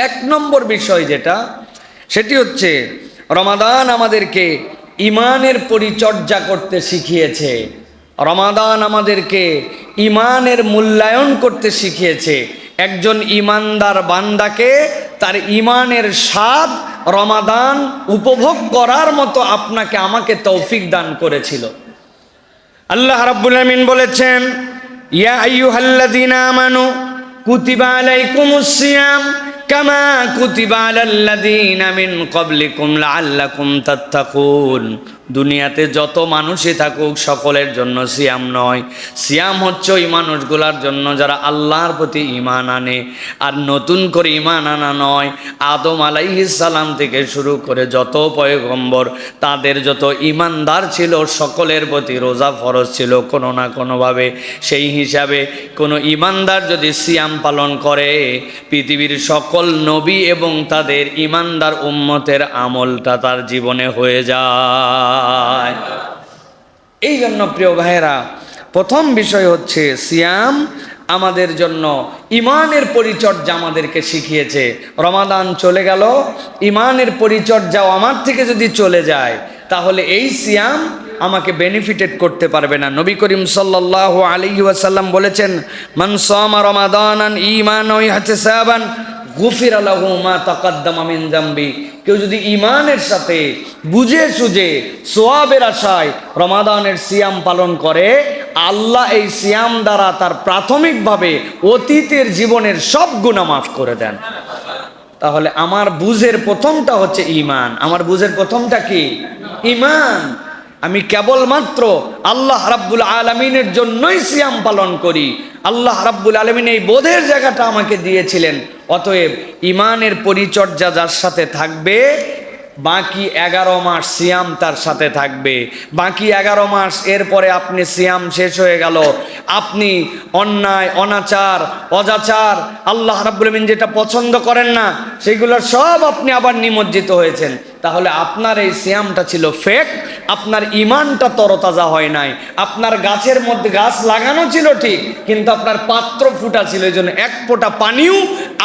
এক নম্বর বিষয় যেটা, সেটি হচ্ছে রমাদান আমাদেরকে ইমানের পরিচর্যা করতে শিখিয়েছে। রমাদান আমাদেরকে ইমানের মূল্যায়ন করতে শিখিয়েছে। একজন ইমানদার বান্দাকে তার ইমানের স্বাদ রমাদান উপভোগ করার মতো আপনাকে আমাকে তৌফিক দান করেছিল। আল্লাহ রাব্বুল আমিন বলেছেন, ইয়া আইয়ুহাল্লাযীনা আমানু কুতিবা আলাইকুমুস সিয়াম কামা কুতিবা আলাল্লাযীনা মিন ক্বাবলিকুম লাআল্লাকুম তাত্তাকুন। দুনিয়াতে যত মানুষই থাকুক সকলের জন্য সিয়াম নয়। সিয়াম হচ্ছে ওই মানুষগুলার জন্য যারা আল্লাহর প্রতি ঈমান আনে। আর নতুন করে ঈমান আনা নয়, আদম আলাইহিস সালাম থেকে শুরু করে যত পয়গম্বর তাদের যত ঈমানদার ছিল সকলের প্রতি রোজা ফরজ ছিল কোনো না কোনোভাবে। সেই হিসাবে কোনো ঈমানদার যদি সিয়াম পালন করে, পৃথিবীর সকল নবী এবং তাদের ঈমানদার উম্মতের আমলটা তার জীবনে হয়ে যায়। এই জন্য প্রিয় ভাইয়েরা, প্রথম বিষয় হচ্ছে সিয়াম আমাদের জন্য ইমানের পরিচর্যা আমাদেরকে শিখিয়েছে। রমাদান চলে গেল, ইমানের পরিচর্যাও আমার থেকে যদি চলে যায় তাহলে এই সিয়াম আমাকে বেনিফিটেড করতে পারবে না। নবী করিম সাল্লাল্লাহু আলাইহি ওয়াসাল্লাম বলেছেন, মান সামা রমাদানান ঈমানান ওয়া ইহতিসাবান গুফিরা লাহু মা তাকাদ্দামা মিন যামবি। কেউ যদি ঈমানের সাথে বুঝে সুঝে সওয়াবের আশায় রমাদানের সিয়াম পালন করে, আল্লাহ এই সিয়াম দ্বারা তার প্রাথমিকভাবে অতীতের জীবনের সব গুনাহ মাফ করে দেন। তাহলে আমার বুঝের প্রথমটা হচ্ছে ঈমান। আমার বুঝের প্রথমটা কি? ঈমান। আমি কেবলমাত্র আল্লাহ রাব্বুল আলামিনের জন্যই সিয়াম পালন করি। আল্লাহ রাব্বুল আলামিন এই বোধের জায়গাটা আমাকে দিয়েছিলেন। অতএব ইমানের পরিচর্যা যার সাথে থাকবে, বাকি 11 মাস সিয়াম তার সাথে থাকবে। বাকি 11 মাস এরপরে আপনি সিয়াম শেষ হয়ে গেল, আপনি অন্যায়, অনাচার, অজাচার, আল্লাহ রাব্বুল আলামিন যেটা পছন্দ করেন না সেগুলোর সব আপনি আবার নিমজ্জিত হয়েছেন। তাহলে আপনার এই সিয়ামটা ছিল ফেক, আপনার ইমানটা তরতাজা হয় নাই। আপনার গাছের মধ্যে গাছ লাগানো ছিল ঠিক, কিন্তু আপনার পাত্র ফুটা ছিল, এই জন্য এক ফোঁটা পানিও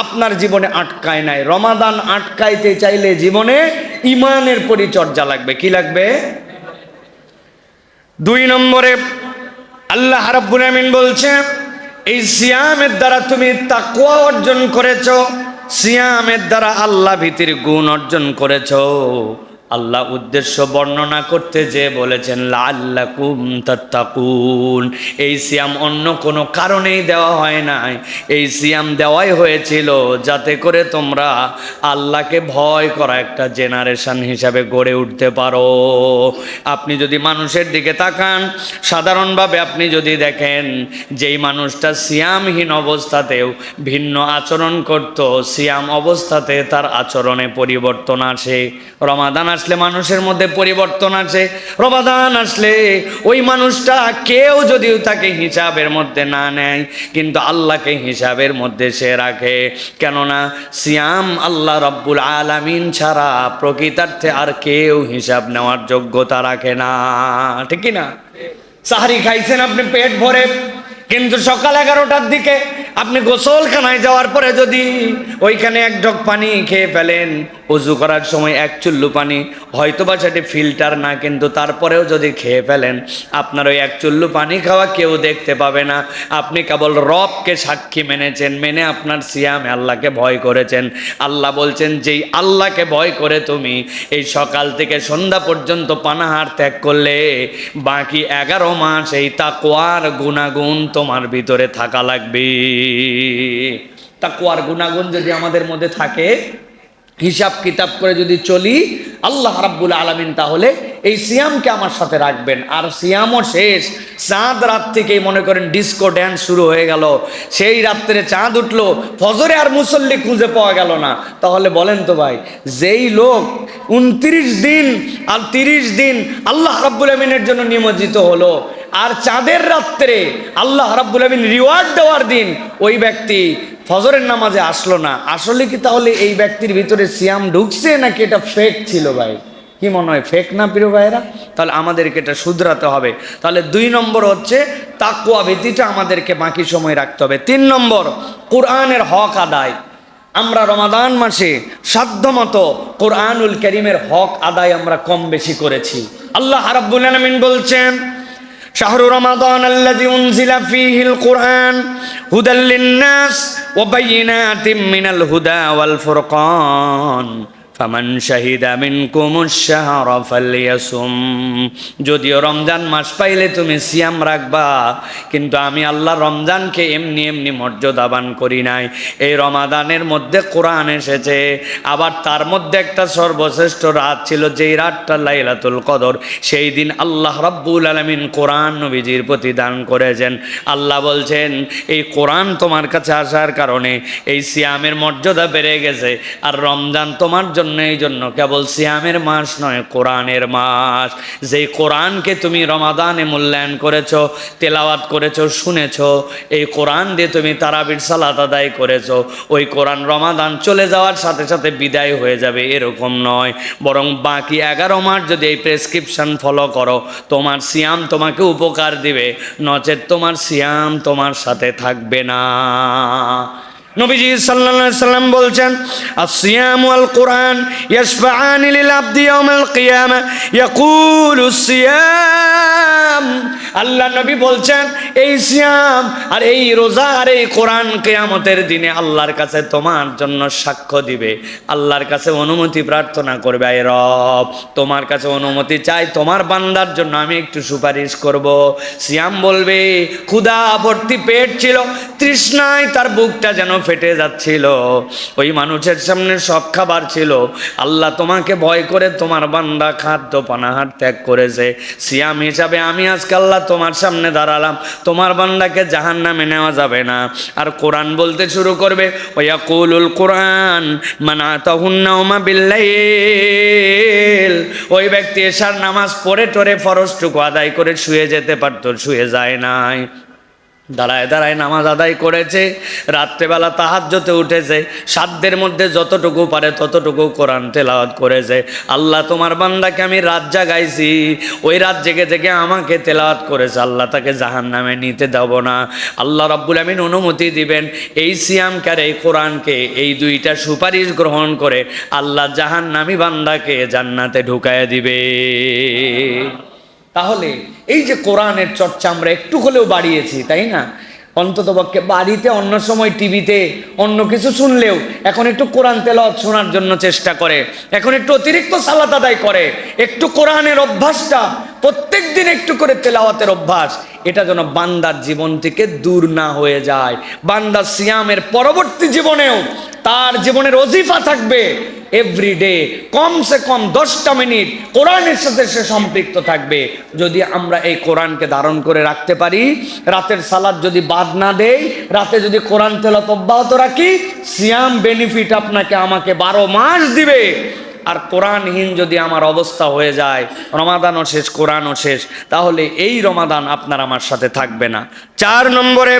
আপনার জীবনে আটকায় নাই। রমাদান আটকাইতে চাইলে জীবনে ইমানের পরিচর্যা লাগবে। কি লাগবে? 2 নম্বরে আল্লাহ রাব্বুল আমিন বলছে, এই সিয়ামের দ্বারা তুমি তাকওয়া অর্জন করেছো, সিয়ামের দ্বারা আল্লাহ ভীতির গুণ অর্জন করেছো। আল্লাহ উদ্দেশ্য বর্ণনা করতে যে বলেছেন লাআল্লাকুম তাত্তাকুন। এই সিয়াম অন্য কোনো কারণেই দেওয়া হয় নাই, এই সিয়াম দেওয়াই হয়েছিল যাতে করে তোমরা আল্লাহকে ভয় করা একটা জেনারেশন হিসাবে গড়ে উঠতে পারো। আপনি যদি মানুষের দিকে তাকান, সাধারণভাবে আপনি যদি দেখেন যেই মানুষটা সিয়ামহীন অবস্থাতেও ভিন্ন আচরণ করত, সিয়াম অবস্থাতে তার আচরণে পরিবর্তন আসে। রমাদান আসলে মানুষের মধ্যে পরিবর্তন আসে। রমাদান আসলে ওই মানুষটা কেউ যদিও তাকে হিসাবের মধ্যে না নেয়, কিন্তু আল্লাহকে হিসাবের মধ্যে সে রাখে। কেননা সিয়াম আল্লাহ রাব্বুল আলামিন ছাড়া প্রকৃতার্থে আর কেউ হিসাব নেওয়ার যোগ্যতা রাখে না। ঠিক কি না? সাহরি খাইছেন আপনি পেট ভরে, কিন্তু সকাল 11টার দিকে আপনি গোসলখানায় যাওয়ার পরে যদি ওইখানে 1 ঢোক পানি খেয়ে ফেলেন, ওযু করার সময় 1 চুল্লু পানি, হয়তোবা সেটি ফিল্টার না, কিন্তু তারপরেও যদি খেয়ে ফেলেন, আপনার ওই 1 চুল্লু পানি খাওয়া কেউ দেখতে পাবে না। আপনি কেবল রবকে সাক্ষী মেনেছেন, মেনে আপনার সিয়ামে আল্লাহকে ভয় করেছেন। আল্লাহ বলছেন, যেই আল্লাহকে ভয় করে তুমি এই সকাল থেকে সন্ধ্যা পর্যন্ত পানাহার ত্যাগ করলে, বাকি 11 মাস এই তাকওয়ার গুণাগুণ তোমার ভিতরে থাকা লাগবে। তাকওয়ার গুণাগুণ যদি আমাদের মধ্যে থাকে, হিসাব কিতাব করে যদি চলি, আল্লাহ রাব্বুল আলামিন তাহলে এই সিয়ামকে আমার সাথে রাখবেন। আর সিয়ামও শেষ, চাঁদ রাত থেকেই মনে করেন ডিস্কো ড্যান্স শুরু হয়ে গেল। সেই রাত্রে চাঁদ উঠলো, ফজরে আর মুসল্লি খুঁজে পাওয়া গেল না। তাহলে বলেন তো ভাই, যেই লোক 29 দিন আর 30 দিন আল্লাহ রাব্বুল আমিনের জন্য নিমজ্জিত হলো, আর চাঁদের রাত্রে আল্লাহ রাব্বুল আমিন রিওয়ার্ড দেওয়ার দিন ওই ব্যক্তি ফজরের নামাজে আসলো না, আসলে কি তাহলে এই ব্যক্তির ভিতরে সিয়াম ঢুকছে নাকি এটা ফেক ছিল? ভাই কি মনে হয়, ফেক না প্রিয় ভাইরা? তাহলে আমাদেরকে এটা শুধরাতে হবে। তাহলে 2 নম্বর হচ্ছে তাকওয়া ভীতিটা আমাদেরকে বাকি সময় রাখতে হবে। 3 নম্বর কোরআনের হক আদায়। আমরা রমাদান মাসে সাধ্যমতো কোরআনুল কারীমের হক আদায় আমরা কম বেশি করেছি। আল্লাহ রাব্বুল আলামিন বলছেন, শাহরু রমাদান আল্লাযী উনজিলা ফীহিল কুরআন হুদাল লিন-নাস ওয়া বায়িনাতিম মিনাল হুদা ওয়াল ফুরকান ফামান শাহিদা মিনকুমুশ শাহরা ফালইয়াসুম। যদিও রমজান মাস পাইলে তুমি সিয়াম রাখবা, কিন্তু আমি আল্লাহ রমজানকে এমনি এমনি মর্যাদাবান করি নাই। এই রমাদানের মধ্যে কোরআন এসেছে, আবার তার মধ্যে একটা সর্বশ্রেষ্ঠ রাত ছিল, যেই রাতটা লাইলাতুল কদর। সেই দিন আল্লাহ রাব্বুল আলামিন কোরআন নবীজির প্রতি দান করেছেন। আল্লাহ বলছেন, এই কোরআন তোমার কাছে আসার কারণে এই সিয়ামের মর্যাদা বেড়ে গেছে। আর রমজান তোমার জন্য এই জন্য কেবল সিয়ামের মাস নয়, কোরআনের মাস। যেই কোরআনকে তুমি রমাদানে মূল্যায়ন করেছো, তেলাওয়াত করেছো, শুনেছো, এই কোরআন দিয়ে তুমি তারাবির সালাত আদায় করেছো, ওই কোরআন রমাদান চলে যাওয়ার সাথে সাথে বিদায় হয়ে যাবে এরকম নয়, বরং বাকি 11 মাস যদি এই প্রেসক্রিপশন ফলো করো, তোমার সিয়াম তোমাকে উপকার দিবে, নচেত তোমার সিয়াম তোমার সাথে থাকবে না। নবীজি সাল্লাল্লাহু আলাইহি সাল্লাম বলছেন, আস-সিয়াম ওয়াল কুরআন ইয়াশফাআনি লিল আবদি ইয়াওমাল কিয়ামা ইয়াকুলুস সিয়াম। আল্লাহ নবী বলছেন, এই সিয়াম আর এই রোজা আর এই কোরআন কিয়ামতের দিনে আল্লাহর কাছে তোমার জন্য সাক্ষ্য দিবে, আল্লাহর কাছে অনুমতি প্রার্থনা করবে, আয় রব তোমার কাছে অনুমতি চাই, তোমার বান্দার জন্য আমি একটু সুপারিশ করব। সিয়াম বলবে, ক্ষুধা ভর্তি পেট ছিল, তৃষ্ণায় তার বুকটা যেন ফেটে যাচ্ছিল, ওই মানুষের সামনে সব খাবার ছিল, আল্লাহ তোমাকে ভয় করে তোমার বান্দা খাদ্য পানাহার ত্যাগ করেছে, সিয়াম হিসাবে আমি আজকে আল্লাহ তোমার সামনে দাঁড়ালাম, তোমার বান্দাকে জাহান্নামে নেওয়া যাবে না। আর কোরআন বলতে শুরু করবে, ওয়াকুলুল কোরআন মান আতাহুন নাওমা বিল্লাইল। ওই ব্যক্তি এশার নামাজ পড়ে টরে ফরজটুকু আদায় করে শুয়ে যেতে পারতো, শুয়ে যায় নাই, দাঁড়ায় দাঁড়ায় নামাজ আদায় করেছে, রাত্রেবেলা তাহাজ্জুদে উঠেছে, সাধ্যের মধ্যে যতটুকু পারে ততটুকু কোরআন তেলাওয়াত করেছে। আল্লাহ তোমার বান্দাকে আমি রাত জাগাইছি, ওই রাত জেগে জেগে আমাকে তেলাওয়াত করেছে, আল্লাহ তাকে জাহান্নামে নিতে দেব না। আল্লাহ রাব্বুল আমিন অনুমতি দিবেন এই সিয়ামকে আর এই কোরআনকে, এই দুইটা সুপারিশ গ্রহণ করে আল্লাহ জাহান্নামী বান্দাকে জান্নাতে ঢুকায় দিবে। তাহলে এই যে কোরআনের চর্চা আমরা একটু হলেও বাড়িয়েছি, তাই না? অন্ততপক্ষে বাড়িতে অন্য সময় টিভিতে অন্য কিছু শুনলেও এখন একটু কোরআন তেলাওয়াত শোনার জন্য চেষ্টা করে, এখন একটু অতিরিক্ত সালাত আদায় করে, একটু কোরআনের অভ্যাসটা প্রত্যেক দিন একটু করে তেলাওয়াতের অভ্যাস, এটা যেন বান্দার জীবন থেকে দূর না হয়ে যায়। বান্দা সিয়ামের পরবর্তী জীবনেও তার জীবনের ওজিফা থাকবে, এভরিডে কমসে কম 10টা মিনিট কোরআনের সাথে সে সম্পৃক্ত থাকবে। যদি আমরা এই কোরআনকে ধারণ করে রাখতে পারি, রাতের সালাত যদি বাদ না দেই, রাতে যদি কোরআন তেলাওয়াত অব্যাহত রাখি, সিয়াম বেনিফিট আপনাকে আমাকে 12 মাস দিবে। আর কোরআনহীন যদি আমার অবস্থা হয়ে যায়, রমাদানও শেষ কোরআনও শেষ, তাহলে এই রমাদান আপনার আমার সাথে থাকবে না। 4 নম্বরে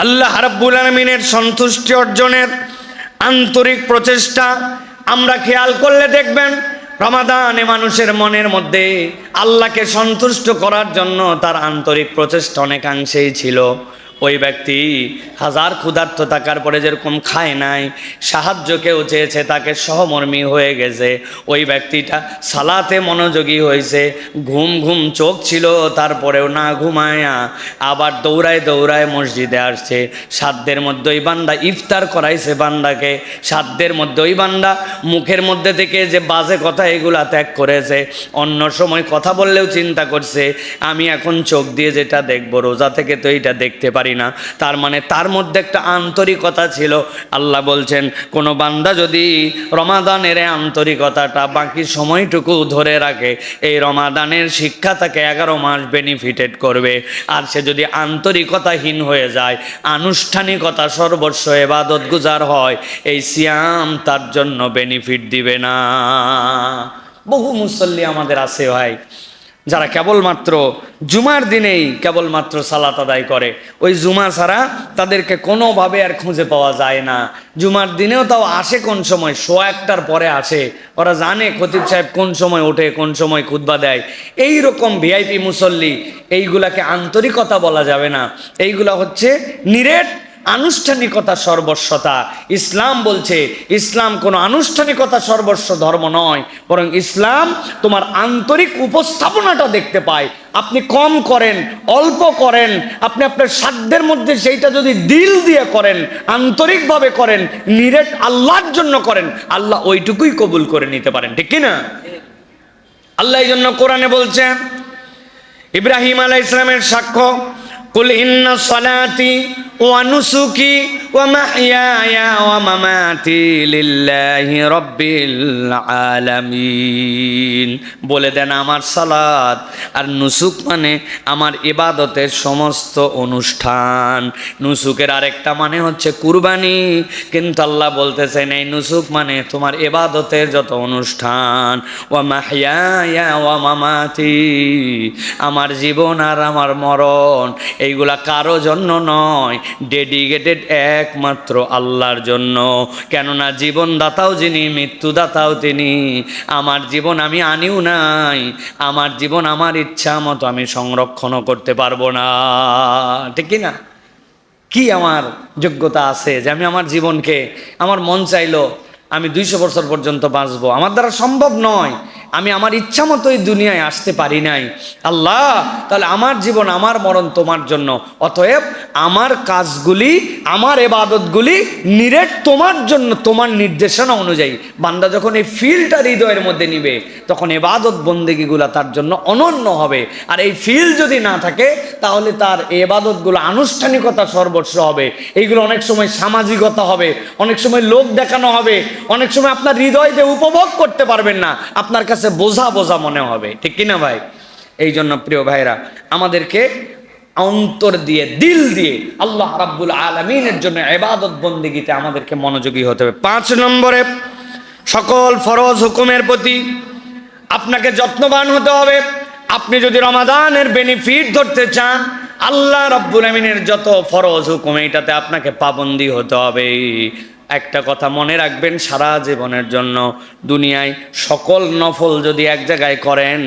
আল্লাহ রাব্বুল আলামিনের সন্তুষ্টি অর্জনের আন্তরিক প্রচেষ্টা আমরা খেয়াল করলে দেখবেন, রমাদানে মানুষের মনের মধ্যে আল্লাহকে সন্তুষ্ট করার জন্য তার আন্তরিক প্রচেষ্টা অনেকাংশেই ছিল। ওই ব্যক্তি হাজার ক্ষুধার্ত থাকার পরে যেরকম খায় নাই, সাহায্য কেউ চেয়েছে তাকে সহমর্মী হয়ে গেছে, ওই ব্যক্তিটা সালাতে মনোযোগী হয়েছে, ঘুম ঘুম চোখ ছিল তারপরেও না ঘুমায়া আবার দৌড়ায় দৌড়ায় মসজিদে আসছে। সাধ্যের মধ্যে ওই বান্দা ইফতার করাইছে বান্দাকে, সাধ্যের মধ্যে ওই বান্দা মুখের মধ্যে থেকে যে বাজে কথা এগুলা ত্যাগ করেছে। অন্য সময় কথা বললেও চিন্তা করছে আমি এখন চোখ দিয়ে যেটা দেখবো, রোজা থেকে তো এইটা দেখতে পারি না, তার মানে তার মধ্যে একটা আন্তরিকতা ছিল। আল্লাহ বলছেন, কোনো বান্দা যদি রমাদানের আন্তরিকতাটা বাকি সময়টুকু ধরে রাখে, এই রমাদানের শিক্ষা তাকে 11 মাস বেনিফিটেড করবে। আর সে যদি আন্তরিকতাহীন হয়ে যায়, আনুষ্ঠানিকতা সর্বস্ব ইবাদত গুজার হয়, এই সিয়াম তার জন্য বেনিফিট দিবে না। বহু মুসল্লি আমাদের আছে ভাই, যারা কেবলমাত্র জুমার দিনেই কেবলমাত্র সালাত আদায় করে, ওই জুমা ছাড়া তাদেরকে কোনোভাবে আর খুঁজে পাওয়া যায় না। জুমার দিনেও তাও আসে কোন সময়, 1:15টার পরে আসে, ওরা জানে খতিব সাহেব কোন সময় ওঠে, কোন সময় খুতবা দেয়। এই রকম ভিআইপি মুসল্লি, এইগুলাকে আন্তরিকতা বলা যাবে না, এইগুলা হচ্ছে নিরেট আনুষ্ঠানিকতা সর্বস্বতা। ইসলাম বলছে ইসলাম কোনো আনুষ্ঠানিকতা সর্বস্ব ধর্ম নয়, বরং ইসলাম তোমার আন্তরিক উপস্থাপনাটা দেখতে পায়। আপনি কম করেন, অল্প করেন, আপনি আপনার সাধ্যের মধ্যে সেইটা যদি দিল দিয়ে করেন, আন্তরিকভাবে করেন, নিরেট আল্লাহর জন্য করেন, আল্লাহ ওইটুকুই কবুল করে নিতে পারেন, ঠিক কিনা? আল্লাহ এই জন্য কোরআনে বলছেন, ইব্রাহিম আলাইহিস সালামের সাক্ষ্য, কুল ইন্না সলাতি ওয়া নুসুকি ওয়া মাহইয়ায়া ওয়া মামাতি লিল্লাহি রাব্বিল আলামিন। বলে দেন আমার সালাত আর নুসুক মানে আমার ইবাদতের সমস্ত অনুষ্ঠান। নুসুকের আরেকটা মানে হচ্ছে কুরবানি, কিন্তু আল্লাহ বলতেছেন এই নুসুক মানে তোমার ইবাদতের যত অনুষ্ঠান। ওয়া মাহইয়ায়া ওয়া মামাতি, আমার জীবন আর আমার মরণ এইগুলা কারো জন্য নয়, ডেডিকেটেড একমাত্র আল্লাহর জন্য। কেননা জীবনদাতাও যিনি, মৃত্যুদাতাও তিনি। আমার জীবন আমি আনিও নাই, আমার জীবন আমার ইচ্ছা মতো আমি সংরক্ষণও করতে পারবো না, ঠিক কিনা? কি আমার যোগ্যতা আছে যে আমি আমার জীবনকে, আমার মন চাইলো আমি 200 বছর পর্যন্ত বাঁচবো? আমার দ্বারা সম্ভব নয়। আমি আমার ইচ্ছা মতোই দুনিয়ায় আসতে পারি নাই। আল্লাহ, তাহলে আমার জীবন আমার মরণ তোমার জন্য, অতএব আমার কাজগুলি, আমার ইবাদতগুলি নিরেট তোমার জন্য, তোমার নির্দেশনা অনুযায়ী। বান্দা যখন এই ফিলটা হৃদয়ের মধ্যে নিবে, তখন ইবাদত বন্দেগীগুলা তার জন্য অনন্য হবে। আর এই ফিল যদি না থাকে, তাহলে তার ইবাদতগুলো আনুষ্ঠানিকতা সর্বস্ব হবে। এইগুলো অনেক সময় সামাজিকতা হবে, অনেক সময় লোক দেখানো হবে, অনেক সময় আপনার হৃদয় দিয়ে উপভোগ করতে পারবেন না, আপনার কাছে বোঝা বোঝা মনে হবে, ঠিক কিনা ভাই? এই জন্য প্রিয় ভাইরা, আমাদেরকে অন্তর দিয়ে, দিল দিয়ে আল্লাহ রাব্বুল আলামিনের জন্য ইবাদত বন্দেগীতে আমাদেরকে মনোযোগী হতে হবে। 5 নম্বরে, সকল ফরজ হুকুমের প্রতি আপনাকে যত্নবান হতে হবে। আপনি যদি রমাদানের বেনিফিট ধরতে চান, আল্লাহ রাব্বুল আলামিনের যত ফরজ হুকুম এইটাতে আপনাকে পাবন্দি হতে হবে। একটা কথা মনে রাখবেন সারা জীবনের জন্য, দুনিয়ায় সকল নফল যদি এক জায়গায় করেন,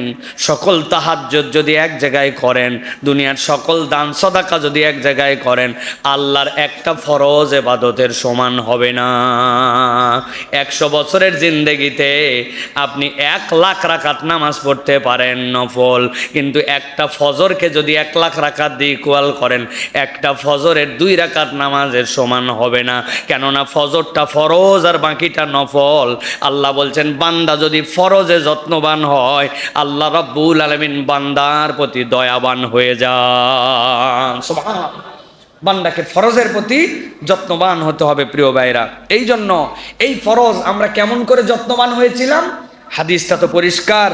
সকল তাহাজ্জুদ যদি এক জায়গায় করেন, দুনিয়ার সকল দান সদাকা যদি এক জায়গায় করেন, আল্লাহর একটা ফরজ ইবাদতের সমান হবে না। 100 বছরের জিন্দেগিতে আপনি 1 লাখ রাকাত নামাজ পড়তে পারেন নফল, কিন্তু একটা ফজরকে যদি 1 লাখ রাকাত দিয়ে ইকুয়াল করেন, একটা ফজরের 2 রাকাত নামাজের সমান হবে না। কেননা ফজরটা ফরজ আর বাকিটা নফল। আল্লাহ বলছেন বান্দা যদি ফরজে যত্নবান হয়, আল্লাহ রাব্বুল আলামিন বান্দার প্রতি দয়াবান হয়ে যান। সুবহানাল্লাহ। বান্দাকে ফরজের প্রতি যত্নবান হতে হবে প্রিয় ভাইরা। এই জন্য এই ফরজ আমরা কেমন করে যত্নবান হয়েছিলাম, হাদিসটা তো পরিষ্কার।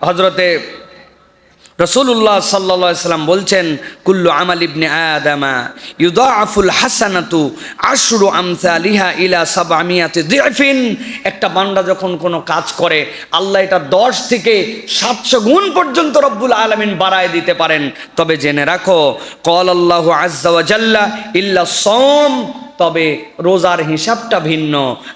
হযরতে রাসূলুল্লাহ সাল্লাল্লাহু আলাইহি সাল্লাম বলছেন, কুল্লু আমাল ইবনে আদামা ইউদাআফুল হাসানাতু আশরু আমসালিহা ইলা 700 দিফিন। একটা বান্দা যখন কোনো কাজ করে, আল্লাহ এটা 10 থেকে 700 গুণ পর্যন্ত রব্বুল আলামিন বাড়ায় দিতে পারেন। তবে জেনে রাখো, ক্বালাল্লাহু আযজা ওয়া জাল্লা ইল্লা সাওম, তবে রোজার হিসাবটা ভিন্ন।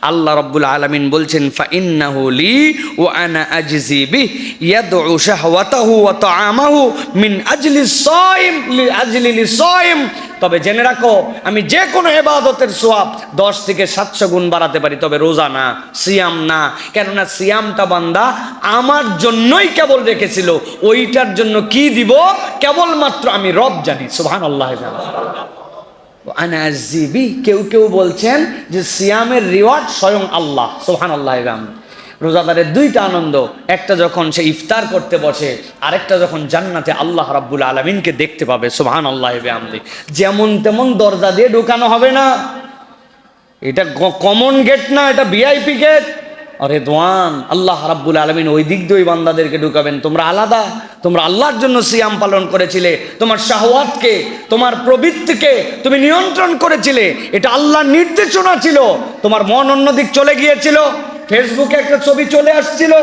আল্লাহ রাব্বুল আলামিন বলছেন, ফা ইন্নাহু লি ওয়া আনা আজজি বিহি ইয়াদউ শাহওয়াতাহু ওয়া তাআমাহু মিন আজলি সাইম লি আজলি লিসাইম। তবে জেনে রাখো, আমি যে কোনো ইবাদতের সওয়াব 10 থেকে 700 গুণ বাড়াতে পারি, তবে রোজা না, সিয়াম না। কেননা সিয়ামটা বান্দা আমার জন্যই কেবল রেখেছিল, ওইটার জন্য কি দিব কেবলমাত্র আমি রব জানি। সুবহানাল্লাহ। আনাজিবি, কেউ কেউ বলছেন যে সিয়ামের রিওয়ার্ড স্বয়ং আল্লাহ। সুবহানাল্লাহ। রোজাদারের 2টা আনন্দ, একটা যখন সে ইফতার করতে বসে, আরেকটা যখন জান্নাতে আল্লাহ রাব্বুল আলামিনকে দেখতে পাবে। সুবহানাল্লাহ। যেমন তেমন দরজা দিয়ে ঢোকানো হবে না, এটা কমন গেট না, এটা ভিআইপি গেট। আরে দোয়ান, আল্লাহ রাব্বুল আলামিন ওই দিক দিয়ে ওই বান্দাদেরকে ঢুকাবেন। তোমরা আলাদা, তোমরা আল্লাহর জন্য সিয়াম পালন করেছিলে, তোমার শাহওয়াতকে, তোমার প্রবৃত্তিকে তুমি নিয়ন্ত্রণ করেছিলে, এটা আল্লাহর নির্দেশনা ছিল। তোমার মন অন্যদিক চলে গিয়েছিল, ফেসবুকে একটা ছবি চলে আসছিল,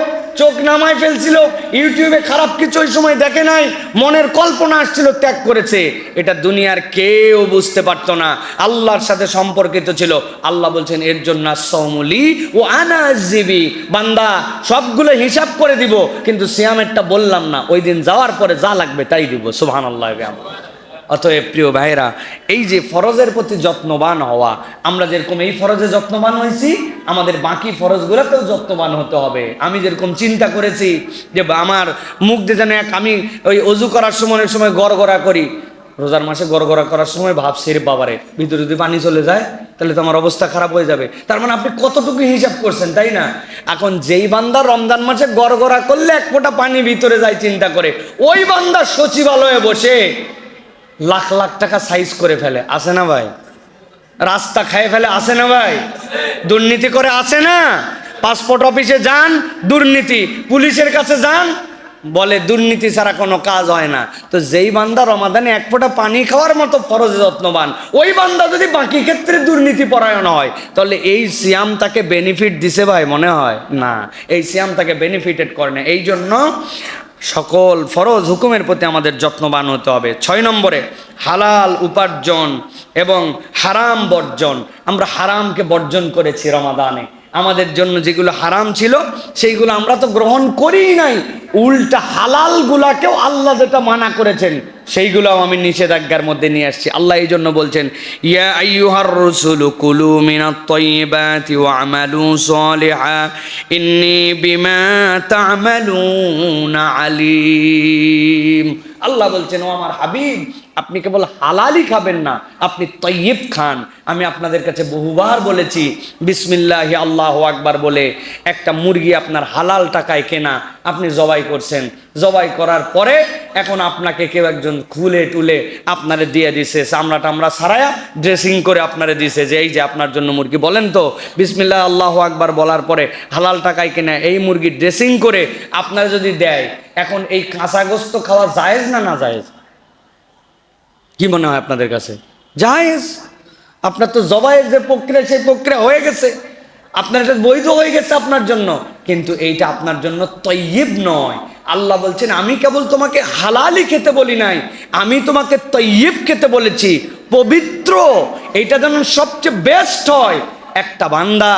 চোখ নামায় ফেলছিল, ইউটিউবে খারাপ কিছু ওই সময় দেখে নাই, মনের কল্পনা আসছিল, ত্যাগ করেছে। এটা দুনিয়ার কেউ বুঝতে পারতো না, আল্লাহর সাথে সম্পর্কিত ছিল। আল্লাহ বলছেন এর জন্য সওমুলি ও আনা আযজিবি, বান্দা সবগুলো হিসাব করে দিব, কিন্তু সিয়ামেরটা বললাম না, ওই দিন যাওয়ার পরে যা লাগবে তাই দিব। সুবহানাল্লাহ। অতএব প্রিয় ভাইরা, এই যে ফরজের প্রতি যত্নবান হওয়া, আমরা যেরকম এই ফরজে যত্নবান হয়েছি, আমাদের বাকি ফরজগুলোতেও যত্নবান হতে হবে। আমি যেরকম চিন্তা করেছি যে আমার মুখ দিয়ে যেন আমি ওই অজু করার সময় গড়গড়া করি, রোজার মাসে গড়গড়া করার সময় ভাবছি রে বাবারে, ভিতরে যদি পানি চলে যায় তাহলে তো আমার অবস্থা খারাপ হয়ে যাবে। তার মানে আপনি কতটুকু হিসাব করছেন, তাই না? এখন যেই বান্দা রমজান মাসে গড়গড়া করলে এক ফোঁটা পানি ভিতরে যায় চিন্তা করে, ওই বান্দা সচিবালয়ে বসে লাখ লাখ টাকা সাইজ করে ফেলে, আসে না ভাই? রাস্তা খায় ফেলে, আসে না ভাই? দুর্নীতি করে, আসে না? পাসপোর্ট অফিসে যান, দুর্নীতি। পুলিশের কাছে যান, বলে দুর্নীতি ছাড়া কোনো কাজ হয় না। তো যেই বান্দা রমাদানে এক ফোঁটা পানি খাওয়ার মতো ফরজে যত্নবান, ওই বান্দা যদি বাকি ক্ষেত্রে দুর্নীতি পরায়ণ হয়, তাহলে এই সিয়াম তাকে বেনিফিট দিছে ভাই? মনে হয় না, এই সিয়াম তাকে বেনিফিটেড করে না। এই জন্য সকল ফরজ হুকুমের প্রতি আমাদের যত্নবান হতে হবে। 6 নম্বরে হালাল উপার্জন এবং হারাম বর্জন। আমরা হারামকে বর্জন করেছি রমাদানে। আমাদের জন্য যেগুলো হারাম ছিল সেইগুলো আমরা তো গ্রহণ করিই নাই, উল্টা হালাল গুলাকেও আল্লাহ যেটা মানা করেছেন সেইগুলোও আমি নিষেধাজ্ঞার মধ্যে নিয়ে আসছি। আল্লাহ এই জন্য বলছেন, ইয়া আইয়ুহার রাসূলু কুলু মিনাত তাইয়্যিবাতি ওয়া আমালু সালিহা ইন্নী বিমা তা'মালুনা আলিম। আল্লাহ বলছেন, ও আমার হাবিব, আপনি কেবল হালালই খাবেন না, আপনি তৈয়ব খান। আমি আপনাদের কাছে বহুবার বলেছি, বিসমিল্লাহি আল্লাহু আকবার বলে একটা মুরগি আপনার হালাল টাকায় কেনা, আপনি জবাই করছেন, জবাই করার পরে এখন আপনাকে কেউ একজন খুলে টুলে আপনারে দিয়ে দিছে, চামড়া টামড়া ছাড়ায়া ড্রেসিং করে আপনারে দিছে যে এই যে আপনার জন্য মুরগি। বলেন তো, বিসমিল্লাহ আল্লাহু আকবার বলার পরে হালাল টাকায় কেনা এই মুরগি ড্রেসিং করে আপনারা যদি দেয়, এখন এই কাঁচা গোস্ত খাওয়া জায়েজ না না জায়েজ? কি মনে হয় আপনাদের কাছে? জায়েজ। আপনার তো জবাইয়ের যে প্রক্রিয়া, সেই প্রক্রিয়া হয়ে গেছে, আপনার এটা বৈধ হয়ে গেছে আপনার জন্য, কিন্তু এইটা আপনার জন্য তৈয়ব নয়। আল্লাহ বলছেন, আমি কেবল তোমাকে হালালই খেতে বলি নাই, আমি তোমাকে তৈয়ব খেতে বলেছি, পবিত্র। এইটা যেন সবচেয়ে বেস্ট হয়। একটা বান্দা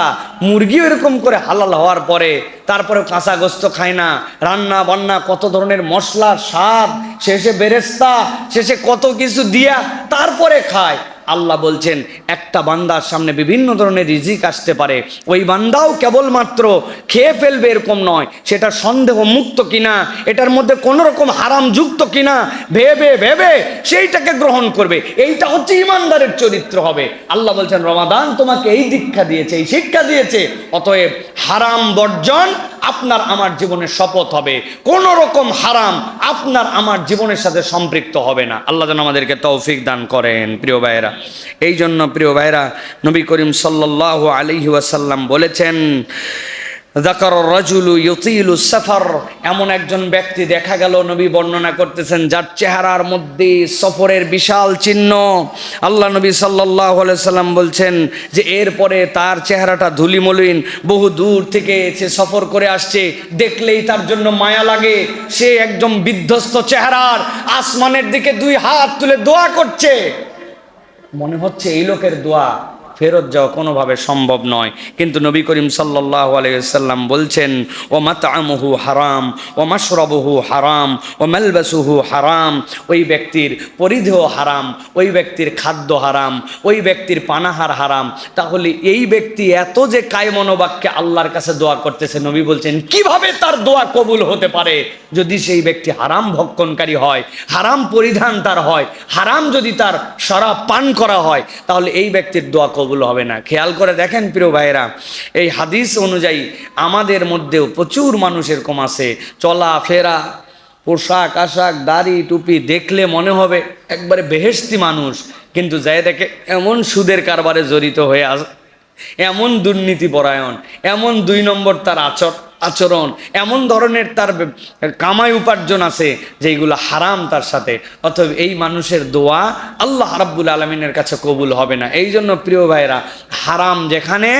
মুরগি এরকম করে হালাল হওয়ার পরে তারপরে কাঁচা গোস্ত খায় না, রান্না বান্না কত ধরনের মশলা, স্বাদ, শেষে বেরেস্তা, শেষে কত কিছু দিয়া তারপরে খায়। আল্লাহ বলছেন, একটা বান্দার সামনে বিভিন্ন ধরনের রিজিক আসতে পারে, ওই বান্দাও কেবলমাত্র খেয়ে ফেলবে এরকম নয়, সেটা সন্দেহ মুক্ত কিনা, এটার মধ্যে কোনো রকম হারাম যুক্ত কিনা ভেবে ভেবে সেইটাকে গ্রহণ করবে। এইটা হচ্ছে ইমানদারের চরিত্র হবে। আল্লাহ বলছেন, রমাদান তোমাকে এই দীক্ষা দিয়েছে, এই শিক্ষা দিয়েছে, অতএব হারাম বর্জন আপনার আমার জীবনের শপথ হবে। কোন রকম হারাম আপনার আমার জীবনের সাথে সম্পৃক্ত হবে না। আল্লাহ যেন আমাদেরকে তৌফিক দান করেন। প্রিয় ভাইরা, এই জন্য প্রিয় ভাইরা, নবী করিম সাল্লাল্লাহু আলাইহি ওয়াসাল্লাম বলেছেন, যাকার রাজুলু ইউতিলু সফর। এমন একজন ব্যক্তি দেখা গেল, নবী বর্ণনা করতেছেন, যার চেহারার মধ্যে সফরের বিশাল চিহ্ন। আল্লাহ নবী সাল্লাল্লাহু আলাইহি সাল্লাম বলছেন যে এরপরে তার চেহারাটা ধুলিমলিন, বহু দূর থেকে সে সফর করে আসছে, দেখলেই তার জন্য মায়া লাগে। সে একদম বিধ্বস্ত চেহারার, আসমানের দিকে 2 হাত তুলে দোয়া করছে। মনে হচ্ছে এই লোকের দোয়া ফেরত যাওয়া কোনোভাবে সম্ভব নয়। কিন্তু নবী করিম সাল্লাল্লাহু আলাইহি ওয়াসাল্লাম বলছেন, ও মাতআমুহু হারাম, ও মাশরাবুহু হারাম, ও মালবাসুহু হারাম। ওই ব্যক্তির পরিধেয় হারাম, ওই ব্যক্তির খাদ্য হারাম, ওই ব্যক্তির পানাহার হারাম। তাহলে এই ব্যক্তি এত যে কায়মনোবাক্যে আল্লাহর কাছে দোয়া করতেছে, নবী বলছেন কিভাবে তার দোয়া কবুল হতে পারে যদি সেই ব্যক্তি হারাম ভক্ষণকারী হয়, হারাম পরিধান তার হয়, হারাম যদি তার শরাব পান করা হয়, তাহলে এই ব্যক্তির দোয়া কবুল হবে না। খেয়াল করে দেখেন প্রিয় ভাইরা, এই হাদিস অনুযায়ী আমাদের মধ্যেও প্রচুর মানুষ এরকম আছে, চলাফেরা, পোশাক আশাক, দাড়ি টুপি দেখলে মনে হবে একবারে বেহেশতি মানুষ, কিন্তু যাই দেখে এমন সুদের কারবারে জড়িত হয়ে এমন দুর্নীতি পরায়ণ, এমন 2 নম্বর তার আচরণ, এমন ধরনের তার কামাই উপার্জন আছে যেগুলো হারাম তার সাথে। অতএব এই মানুষের দোয়া আল্লাহ রাব্বুল আলামিনের কাছে কবুল হবে না। এই জন্য প্রিয় ভাইরা, হারাম যেখানে,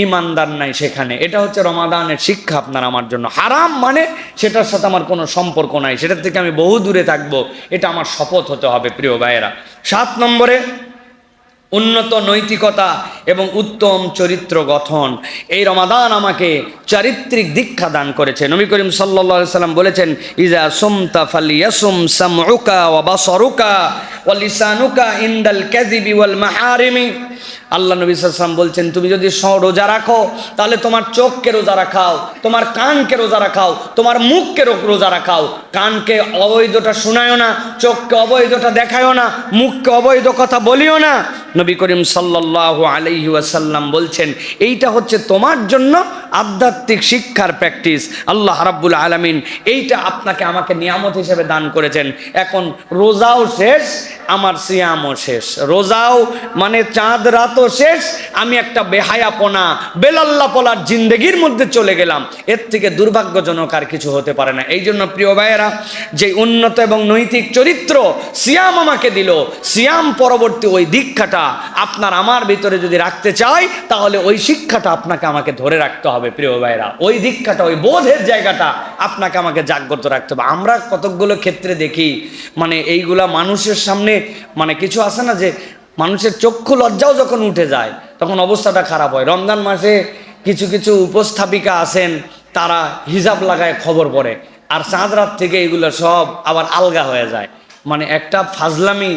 ইমানদার নাই সেখানে। এটা হচ্ছে রমাদানের শিক্ষা আপনার আমার জন্য। হারাম মানে সেটার সাথে আমার কোনো সম্পর্ক নাই, সেটার থেকে আমি বহু দূরে থাকবো, এটা আমার শপথ হতে হবে প্রিয় ভাইয়েরা। 7 নম্বরে উন্নত নৈতিকতা এবং উত্তম চরিত্র গঠন। এই রমাদান আমাকে চারিত্রিক দীক্ষা দান করেছে। নবী করিম সাল্লাল্লাহু আলাইহি সাল্লাম বলেছেন, ইজা সুমতা ফালিয়াসুম সামউকা ওয়া বাসারুকা ওয়া লিসানুকা ইনদাল কাযিবি ওয়াল মাহারিমি। আল্লাহ নবী সাল্লাল্লাহু আলাইহি সাল্লাম বলছেন, তুমি যদি রোজা রাখো তাহলে তোমার চোখকে রোজা রাখাও, তোমার কানকে রোজা রাখাও, তোমার মুখকে রোজা রাখাও। কানকে অবৈধটা শোনায়ও না, চোখকে অবৈধটা দেখায়ও না, মুখকে অবৈধ কথা বলিও না। নবী করিম সাল্লাল্লাহু আলাইহি ওয়াসাল্লাম বলছেন, এইটা হচ্ছে তোমার জন্য আধ্যাত্মিক শিক্ষার প্র্যাকটিস। আল্লাহ রাব্বুল আলামিন এইটা আপনাকে আমাকে নিয়ামত হিসেবে দান করেছেন। এখন রোজাও শেষ, আমার সিয়ামও শেষ। রোজাও মানে চাঁদ রাতও শেষ, আমি একটা বেহায়াপনা বেলাল্লাপনার জিন্দেগির মধ্যে চলে গেলাম। এর থেকে দুর্ভাগ্যজনক আর কিছু হতে পারে না। এই জন্য প্রিয় ভাইয়েরা, যে উন্নত এবং নৈতিক চরিত্র সিয়াম আমাকে দিল, সিয়াম পরবর্তী ওই দীক্ষাটা আপনার আমার ভিতরে যদি রাখতে চাই, তাহলে ওই শিক্ষাটা আপনাকে আমাকে ধরে রাখতে হবে। প্রিয় ভাইয়েরা, ওই দীক্ষাটা, ওই বোধের জায়গাটা আপনাকে আমাকে জাগ্রত রাখতে হবে। আমরা কতকগুলো ক্ষেত্রে দেখি মানে এইগুলা মানুষের সামনে মানে কিছু আছে না, যে মানুষের চক্ষু লজ্জাও যখন উঠে যায় তখন অবস্থাটা খারাপ হয়। রমজান মাসে কিছু কিছু উপস্থাপিকা আছেন, তারা হিজাব লাগায় খবর পড়ে, আর চাঁদ রাত থেকে এগুলো সব আবার আলগা হয়ে যায়। মানে একটা ফাজলামি,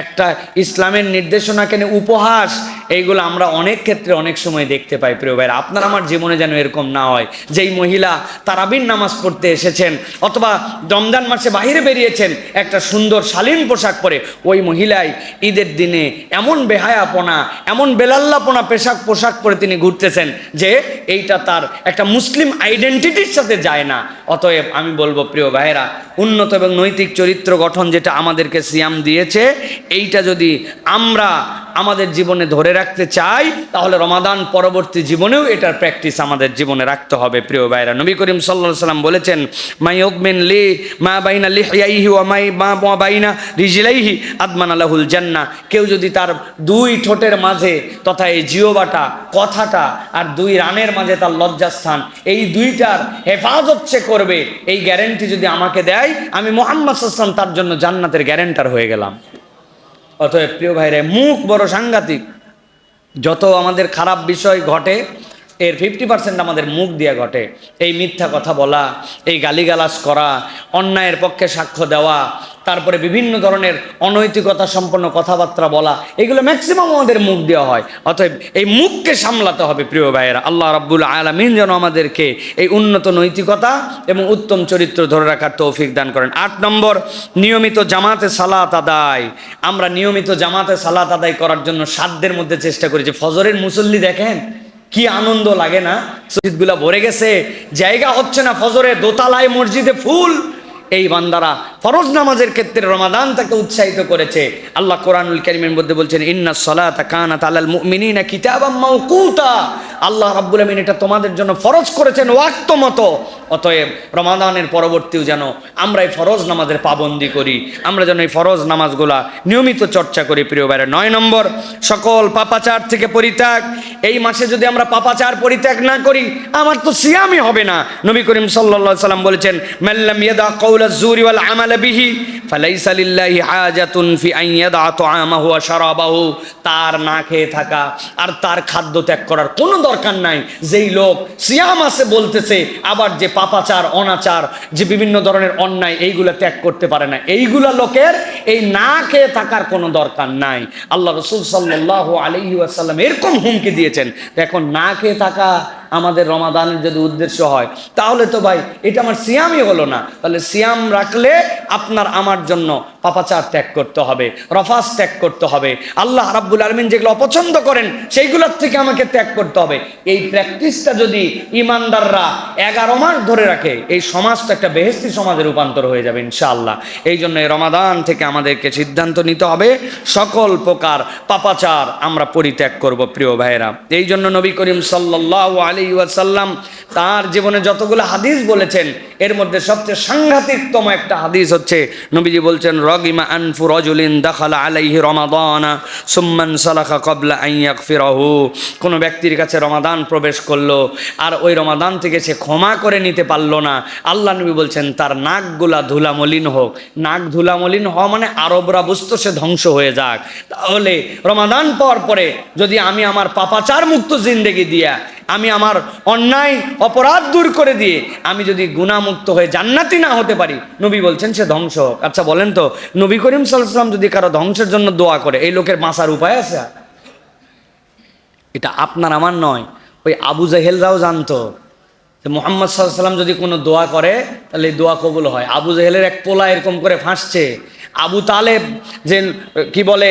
একটা ইসলামের নির্দেশনাকে নিয়ে উপহাস, এইগুলো আমরা অনেক ক্ষেত্রে অনেক সময় দেখতে পাই। প্রিয় ভাইরা, আপনার আমার জীবনে যেন এরকম না হয়। যেই মহিলা তারাবির নামাজ পড়তে এসেছেন অথবা রমজান মাসে বাহিরে বেরিয়েছেন একটা সুন্দর শালীন পোশাক পরে, ওই মহিলাই ঈদের দিনে এমন বেহায়াপনা, এমন বেলাল্লাপনা পোশাক পরে তিনি ঘুরতেছেন যে এইটা তার একটা মুসলিম আইডেন্টিটির সাথে যায় না। অতএব আমি বলবো প্রিয় ভাইয়েরা, উন্নত এবং নৈতিক চরিত্র গঠন যেটা আমাদেরকে সিয়াম দিয়েছে, এইটা যদি আমরা আমাদের জীবনে ধরে রাখতে চাই, তাহলে রমাদান পরবর্তী জীবনেও এটার প্র্যাকটিস আমাদের জীবনে রাখতে হবে। প্রিয় ভাইরা, নবী করিম সাল্লাল্লাহু আলাইহি সাল্লাম বলেছেন, মাইয়ুমিন লি মা বাইনা লিহইয়াইহি ওয়া মা বাইনা রিজলাইহি আদমান লাহুল জান্নাহ। কেউ যদি তার দুই ঠোঁটের মাঝে তথা এই জিহ্বাটা, কথাটা আর দুই রানের মাঝে তার লজ্জাস্থান, এই দুইটার হেফাজত সে করবে, এই গ্যারান্টি যদি আমাকে দেয়, আমি মুহাম্মদ সাল্লাল্লাহু আলাইহি ওয়াসাল্লাম তার জন্য জান্নাতের গ্যারান্টার হয়ে গেলাম। অতএব প্রিয় ভাইরা, মুখ বড় সাংঘাতিক। যত আমাদের খারাপ বিষয় ঘটে এর 50% আমাদের মুখ দিয়ে ঘটে। এই মিথ্যা কথা বলা, এই গালিগালাজ করা, অন্যায়ের পক্ষে সাক্ষ্য দেওয়া, তারপরে বিভিন্ন ধরনের অনৈতিকতা সম্পন্ন কথাবার্তা বলা, এগুলো ম্যাক্সিমাম আমাদের মুখ দেওয়া হয়। অতএব এই মুখকে সামলাতে হবে। প্রিয় ভাইয়েরা, আল্লাহ রাব্বুল আলামিন যেন আমাদেরকে এই উন্নত নৈতিকতা এবং উত্তম চরিত্র ধরে রাখার তৌফিক দান করেন। 8 নম্বর, নিয়মিত জামাতে সালাত আদায়। আমরা নিয়মিত জামাতে সালাত আদায় করার জন্য সাধ্যের মধ্যে চেষ্টা করি। যে ফজরের মুসল্লি দেখেন কি আনন্দ লাগে না, মসজিদগুলা ভরে গেছে, জায়গা হচ্ছে না, ফজরে দোতলায় মসজিদে ফুল। এই বান্দারা ফরজ নামাজের ক্ষেত্রে রমাদান তাকে উৎসাহিত করেছে। আল্লাহ কোরআনুল কারীমের মধ্যে বলছেন, ইন্নাস সালাতা কানাত আলাল মুমিনিনা কিতাবাম মাওকুতা। আল্লাহ রাব্বুল আমিন এটা তোমাদের জন্য ফরজ করেছেন ওয়াক্ত মতো। অতএব রমাদানের পরবর্তীও যেন আমরা এই ফরজ নামাজের পাবন্দি করি, আমরা যেন এই ফরজ নামাজগুলা নিয়মিত চর্চা করি। প্রিয় ভাইরা, 9 নম্বর, সকল পাপাচার থেকে পরিত্যাগ। এই মাসে যদি আমরা পাপাচার পরিত্যাগ না করি, আমার তো সিয়ামই হবে না। নবী করিম সাল্লাল্লাহু আলাইহি সাল্লাম বলেছেন, মাল্লাম ইয়াদা কাওলা যুরি ওয়াল আমাল বিহি ফালাইসা লিল্লাহি হাজাতুন ফি আন ইয়াদা তাআমাহু ওয়া শারাবাহু। তার না খেয়ে থাকা আর তার খাদ্য ত্যাগ করার কোনো দরকার নাই। যেই লোক সিয়াম আছে বলতেছে, আবার যে পাপাচার, অনাচার, যে বিভিন্ন ধরনের অন্যায়, এইগুলা ত্যাগ করতে পারে না, এইগুলা লোকের এই না খেয়ে থাকার কোনো দরকার নাই। আল্লাহ রাসূল সাল্লাল্লাহু আলাইহি ওয়াসাল্লাম এরকম হুমকি দিয়েছেন। এখন না খেয়ে থাকা আমাদের রমাদানের যদি উদ্দেশ্য হয়, তাহলে তো ভাই এটা আমার সিয়ামই হলো না। তাহলে সিয়াম রাখলে আপনার আমার জন্য পাপাচার ত্যাগ করতে হবে, রফাস ত্যাগ করতে হবে, আল্লাহ রাব্বুল আলামিন যেগুলো অপছন্দ করেন সেইগুলোর থেকে আমাকে ত্যাগ করতে হবে। এই প্র্যাকটিসটা যদি ইমানদাররা 11 মাস ধরে রাখে, এই সমাজটা একটা বেহেশতি সমাজে রূপান্তর হয়ে যাবে ইনশাআল্লাহ। এই জন্য এই রমাদান থেকে আমাদেরকে সিদ্ধান্ত নিতে হবে সকল প্রকার পাপাচার আমরা পরিত্যাগ করব। প্রিয় ভাইয়েরা, এই জন্য নবী করিম সাল্লাল্লাহু আলাইহি ওয়াসাল্লাম তার জীবনে যতগুলো হাদিস বলেছেন, এর মধ্যে সবচেয়ে সাংঘাতিকতম একটা হাদিস হচ্ছে, নবীজি বলছেন, রগিমা আনফু রজুলিন দাখালা আলাইহি রমাদানা সুম্মান সালাখা ক্বাবলা আন ইয়াগফিরাহু। কোনো ব্যক্তির কাছে রমাদান প্রবেশ করলো আর ওই রমাদান থেকে সে ক্ষমা করে নিতে পারলো না, আল্লাহ নবী বলছেন তার নাকগুলা ধুলামলিন হোক। নাক ধুলামলিন হওয়া মানে আরবরা বুঝতো সে ধ্বংস হয়ে যাক। তাহলে রমাদান পাওয়ার পরে যদি আমি আমার পাপাচার মুক্ত জিন্দেগি দিয়া, আমি আমার অন্যায় অপরাধ দূর করে দিয়ে আমি যদি গুনাহমুক্ত হয়ে জান্নাতি না হতে পারি, নবী বলছেন সে ধ্বংস হোক। আচ্ছা বলেন তো, নবী করিম সাল্লাল্লাহু আলাইহি ওয়াসাল্লাম যদি কারো ধ্বংসের জন্য দোয়া করে, এই লোকের বাঁচার উপায় আছে? এটা আপনার আমার নয়, ওই আবু জেহেলরাও জানতো যে মুহাম্মদ সাল্লাল্লাহু আলাইহি ওয়াসাল্লাম যদি কোনো দোয়া করে তাহলে এই দোয়া কবুল হয়। আবু জেহেলের এক পোলা এরকম করে ফাঁসছে। আবু তালেব, যে কি বলে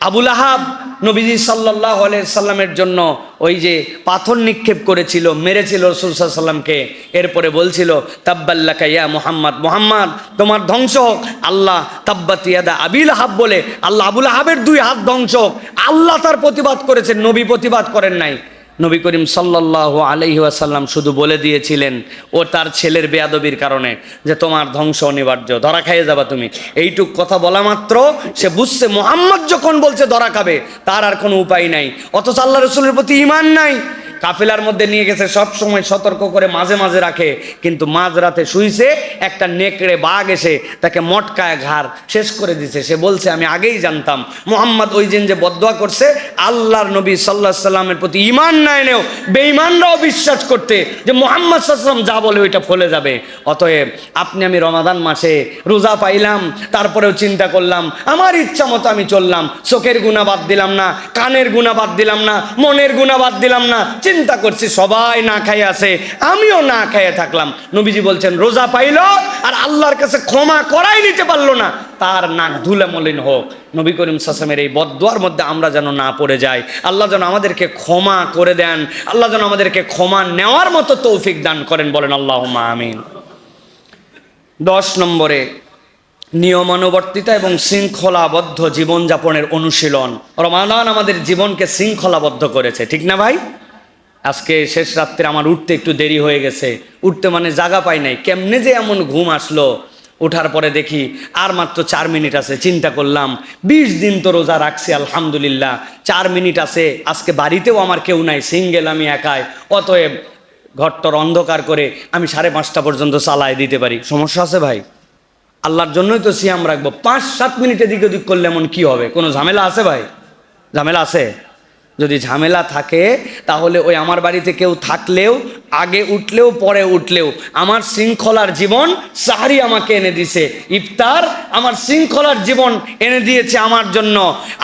আবুল আহাব, নবীজি সাল্লাল্লাহু আলাইহি সাল্লামের জন্য ওই যে পাথর নিক্ষেপ করেছিল, মেরেছিল রাসূল সাল্লাল্লাহু আলাইহি সাল্লামকে, এরপরে বলছিল তাব্বাল্লাকা ইয়া মুহাম্মদ, মুহাম্মদ তোমার ধ্বংস হোক। আল্লাহ তাব্বাত ইয়াদা আবিল আহাব বলে আল্লাহ আবুল আহাবের দুই হাত ধ্বংস হোক। আল্লাহ তার প্রতিবাদ করেছেন, নবী প্রতিবাদ করেন নাই। নবী করিম সাল্লাল্লাহু আলাইহি ওয়াসাল্লাম শুধু বলে দিয়েছিলেন ও তার ছেলের বেয়াদবির কারণে যে তোমার ধ্বংস অনিবার্য, ধরা খাইয়ে যাবা তুমি। এইটুক কথা বলা মাত্র সে বুঝছে মুহাম্মদ যখন বলছে ধরা খাবে, তার আর কোনো উপায় নাই। অথচ আল্লাহ রাসূলের প্রতি ঈমান নাই। কাফেলার মধ্যে নিয়ে গেছে, সব সময় সতর্ক করে মাঝে মাঝে রাখে, কিন্তু মাঝরাতে শুইছে, একটা নেকড়ে বাঘ এসে তাকে মটকায় ঘাড় শেষ করে দিছে। সে বলছে আমি আগেই জানতাম মুহাম্মদ ওই দিন যে বদদোয়া করছে, আল্লাহর নবী সাল্লাল্লাহু আলাইহি সাল্লামের প্রতি ঈমান না এনেও বেঈমানরাও বিশ্বাস করতে যে মুহাম্মদ সাল্লাল্লাহু আলাইহি সাল্লাম যা বলে ওইটা ফলে যাবে। অতএব আপনি আমি রমাদান মাসে রোজা পাইলাম, তারপরেও চিন্তা করলাম আমার ইচ্ছা মতো আমি চললাম, চোখের গুনাহ বাদ দিলাম না, কানের গুনাহ বাদ দিলাম না, মনের গুনাহ বাদ দিলাম না, চিন্তা করছি সবাই না খাই আছে, আমিও না খাইয়ে থাকলাম। নবীজি বলছেন রোজা পাইলো আর আল্লাহর কাছে ক্ষমা করাই নিতে পারলো না, তার নাক ধুলে মলিন হোক। নবী করিম সাল্লাল্লাহু আলাইহি ওয়াসাল্লামের এই বদদোয়ার মধ্যে আমরা যেন না পড়ে যাই। আল্লাহ যেন আমাদেরকে ক্ষমা করে দেন, আল্লাহ যেন আমাদেরকে ক্ষমা নেওয়ার মতো তৌফিক দান করেন, বলেন আল্লাহুম্মা আমিন। 10 নম্বরে নিয়মানুবর্তিতা এবং শৃঙ্খলাবদ্ধ জীবনযাপনের অনুশীলন। রমাদান আমাদের জীবনকে শৃঙ্খলাবদ্ধ করেছে, ঠিক না ভাই? আজকে শেষ রাত্রে আমার উঠতে একটু দেরি হয়ে গেছে, উঠতে মানে জাগা পাই নাই, কেমনে যে এমন ঘুম আসলো। ওঠার পরে দেখি আর মাত্র 4 মিনিট আছে। চিন্তা করলাম 20 দিন তো রোজা রাখছি আলহামদুলিল্লাহ, 4 মিনিট আছে, আজকে বাড়িতেও আমার কেউ নাই, সিঙ্গেল আমি একাই, অতএব ঘরটর অন্ধকার করে আমি 5:30 পর্যন্ত চালায় দিতে পারি। সমস্যা আছে ভাই? আল্লাহর জন্যই তো সিয়াম রাখবো। 5-7 মিনিটে দিক ওদিক করলে এমন কি হবে? কোনো ঝামেলা আছে ভাই? ঝামেলা আছে? যদি ঝামেলা থাকে তাহলে ওই আমার বাড়িতে কেউ থাকলেও, আগে উঠলেও পরে উঠলেও, আমার শৃঙ্খলার জীবন সাহরি আমাকে এনে দিছে, ইফতার আমার শৃঙ্খলার জীবন এনে দিয়েছে আমার জন্য,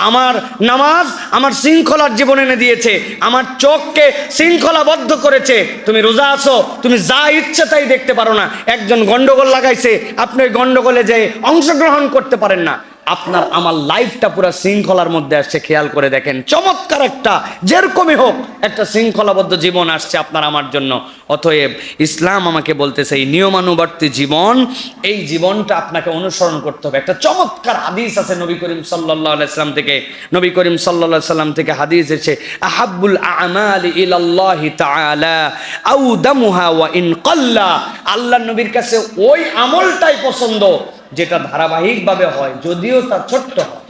আমার নামাজ আমার শৃঙ্খলার জীবন এনে দিয়েছে, আমার চোখকে শৃঙ্খলাবদ্ধ করেছে। তুমি রোজা আছো, তুমি যা ইচ্ছে তাই দেখতে পারো না। একজন গন্ডগোল লাগাইছে, আপনি ওই গন্ডগোলে যে অংশগ্রহণ করতে পারেন না। আপনার আমার লাইফটা পুরো শৃঙ্খলার মধ্যে আসছে। খেয়াল করে দেখেন, চমৎকার একটা যেরকমই হোক একটা শৃঙ্খলাবদ্ধ জীবন আসছে আপনার আমার জন্য। অতএব ইসলাম আমাকে বলতেছে এই নিয়মানুবর্তী জীবন, এই জীবনটা আপনাকে অনুসরণ করতে হবে। একটা চমৎকার হাদিস আছে নবী করিম সাল্লাল্লাহু আলাইহি সাল্লাম থেকে, নবী করিম সাল্লাল্লাহু আলাইহি সাল্লাম থেকে হাদিস এসেছে, আহাব্বুল আমালি ইলাল্লাহি তাআলা আউদামুহা ওয়া ইন কাল্লা। আল্লাহর নবীর কাছে ওই আমলটাই পছন্দ যেটা ধারাবাহিকভাবে হয়, যদিও তা ছোট্ট হয়,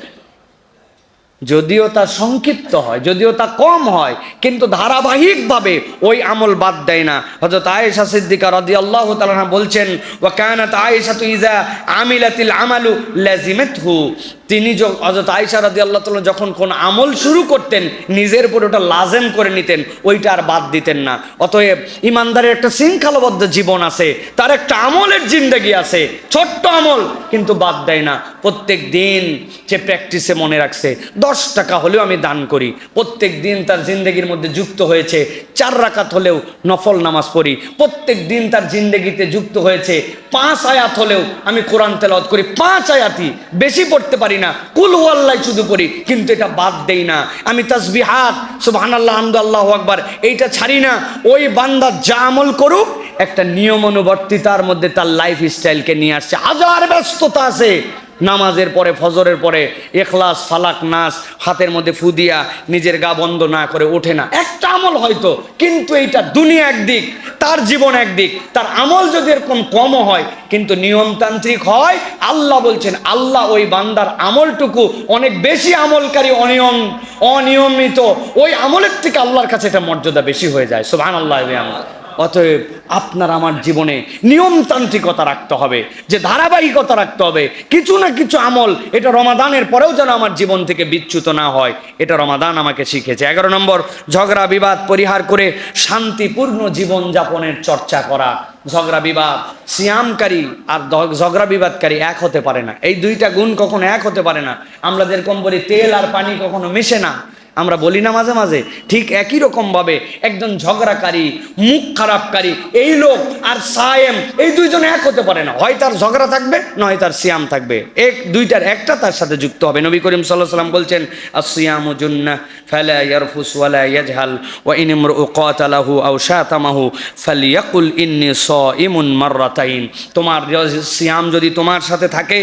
যদিও তা সংক্ষিপ্ত হয়, যদিও তা কম হয়, কিন্তু ধারাবাহিকভাবে ওই আমল বাদ দেয় না। হযরত আয়েশা সিদ্দিকা রাদিয়াল্লাহু তাআলা আনহা বলছেন, ওয়া কানাত আয়েশাতু ইযা আমিলাতিল আমালু লাজিমাতহু। তিনি হযরত আয়েশা রাদিয়াল্লাহু তাআলা যখন কোন আমল শুরু করতেন নিজের উপর ওটা লাজেম করে নিতেন, ওইটা আর বাদ দিতেন না। অতএব ইমানদারের একটা শৃঙ্খলাবদ্ধ জীবন আছে, তার একটা আমলের জিন্দেগি আছে, ছোট্ট আমল কিন্তু বাদ দেয় না। প্রত্যেক দিন সে প্র্যাকটিসে মনে রাখছে 10 টাকা হলেও আমি দান করি। প্রত্যেক দিন তার জিন্দেগির মধ্যে যুক্ত হয়েছে 4 রাকাত হলেও নফল নামাজ পড়ি। প্রত্যেক দিন তার জিন্দেগিতে যুক্ত হয়েছে 5 আয়াত হলেও আমি কোরআন তেলাওয়াত করি। 5 আয়াতই, বেশি পড়তে পারি না, কুল হুয়াল্লাহ শুধু পড়ি, কিন্তু এটা বাদ দেই না। আমি তাসবিহাত, সুবহানাল্লাহ, আলহামদুলিল্লাহ, আল্লাহু আকবার, এইটা ছাড়ি না। ওই বান্দা যা আমল করুক একটা নিয়ম অনুবর্তিতার মধ্যে তার লাইফ স্টাইলকে নিয়ে আসছে। হাজার ব্যস্ততা আছে, নামাজের পরে, ফজরের পরে ইখলাস, ফালাক, নাস হাতের মধ্যে ফু দিয়া নিজের গা বন্ধ না করে ওঠে না। একটা আমল হয়তো, কিন্তু এইটা দুনিয়া একদিক তার জীবন একদিক, তার আমল যদি এরকম কমও হয় কিন্তু নিয়মতান্ত্রিক হয়, আল্লাহ বলছেন আল্লাহ ওই বান্দার আমলটুকু অনেক বেশি আমলকারী অনিয়মিত ওই আমলের থেকে আল্লাহর কাছে এটা মর্যাদা বেশি হয়ে যায়। সুবহানাল্লাহ। অতএব আপনার আমার জীবনে নিয়মতান্ত্রিকতা রাখতে হবে, যে ধারাবাহিকতা রাখতে হবে, কিছু না কিছু আমল এটা রমাদানের পরেও যেন আমার জীবন থেকে বিচ্যুত না হয়, এটা রমাদান আমাকে শিখেছে। 11 নম্বর, ঝগড়া বিবাদ পরিহার করে শান্তিপূর্ণ জীবন যাপনের চর্চা করা। ঝগড়া বিবাদ, সিয়ামকারী আর ঝগড়া বিবাদকারী এক হতে পারে না, এই দুইটা গুণ কখনো এক হতে পারে না। আমরা যেরকম বলি তেল আর পানি কখনো মিশে না, আমরা বলি না মাঝে মাঝে, ঠিক একই রকমভাবে একজন ঝগড়াকারী, মুখ খারাপকারী এই লোক আর সায়েম এই দুইজন এক হতে পারে না, হয় তার ঝগড়া থাকবে নয় তার সিয়াম থাকবে, দুইটার একটা তার সাথে যুক্ত হবে। নবী করিম সাল্লাল্লাহু আলাইহি ওয়াসাল্লাম বলছেন আস-সিয়ামু জুন্নাহ ফালা ইয়ারফুস ওয়ালা ইয়াজহাল ওয়া ইন ইমরু কাতালাহু আও শাতামাহু ফালিয়াকুল ইন্নী সাইমুন মাররাতাইন। তোমার সিয়াম যদি তোমার সাথে থাকে,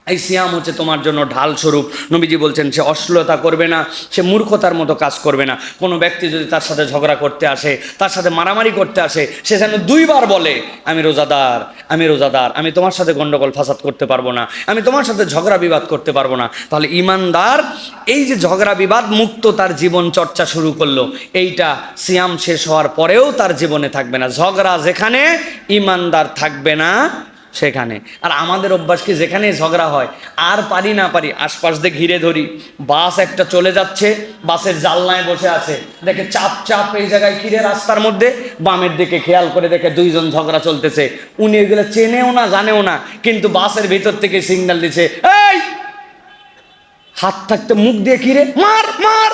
এই সিয়াম হচ্ছে তোমার জন্য ঢাল স্বরূপ। নবীজি বলছেন সে অশ্লীলতা করবে না, সে মূর্খতার মতো কাজ করবে না। কোনো ব্যক্তি যদি তার সাথে ঝগড়া করতে আসে, তার সাথে মারামারি করতে আসে, সে যেন দুইবার বলে আমি রোজাদার, আমি রোজাদার, আমি তোমার সাথে গন্ডগোল ফাসাদ করতে পারবো না, আমি তোমার সাথে ঝগড়া বিবাদ করতে পারবো না। তাহলে ইমানদার এই যে ঝগড়া বিবাদ মুক্ত তার জীবন চর্চা শুরু করলো, এইটা সিয়াম শেষ হওয়ার পরেও তার জীবনে থাকবে না। ঝগড়া যেখানে, ইমানদার থাকবে না সেখানে। আর আমাদের অভ্যাস কি, যেখানে ঝগড়া হয় আর পারি না পারি আশপাশ দিয়ে ঘিরে ধরি। বাস একটা চলে যাচ্ছে, বাসের জানলায় বসে আছে, দেখে চাপ চাপ এই জায়গায় ঘিরে রাস্তার মধ্যে, বামের দিকে খেয়াল করে দেখে দুইজন ঝগড়া চলতেছে, উনি এগুলো চেনেও না জানেও না, কিন্তু বাসের ভিতর থেকে সিগন্যাল দিচ্ছে এই হাত থাকতে মুখ দিয়ে ঘিরে মার মার,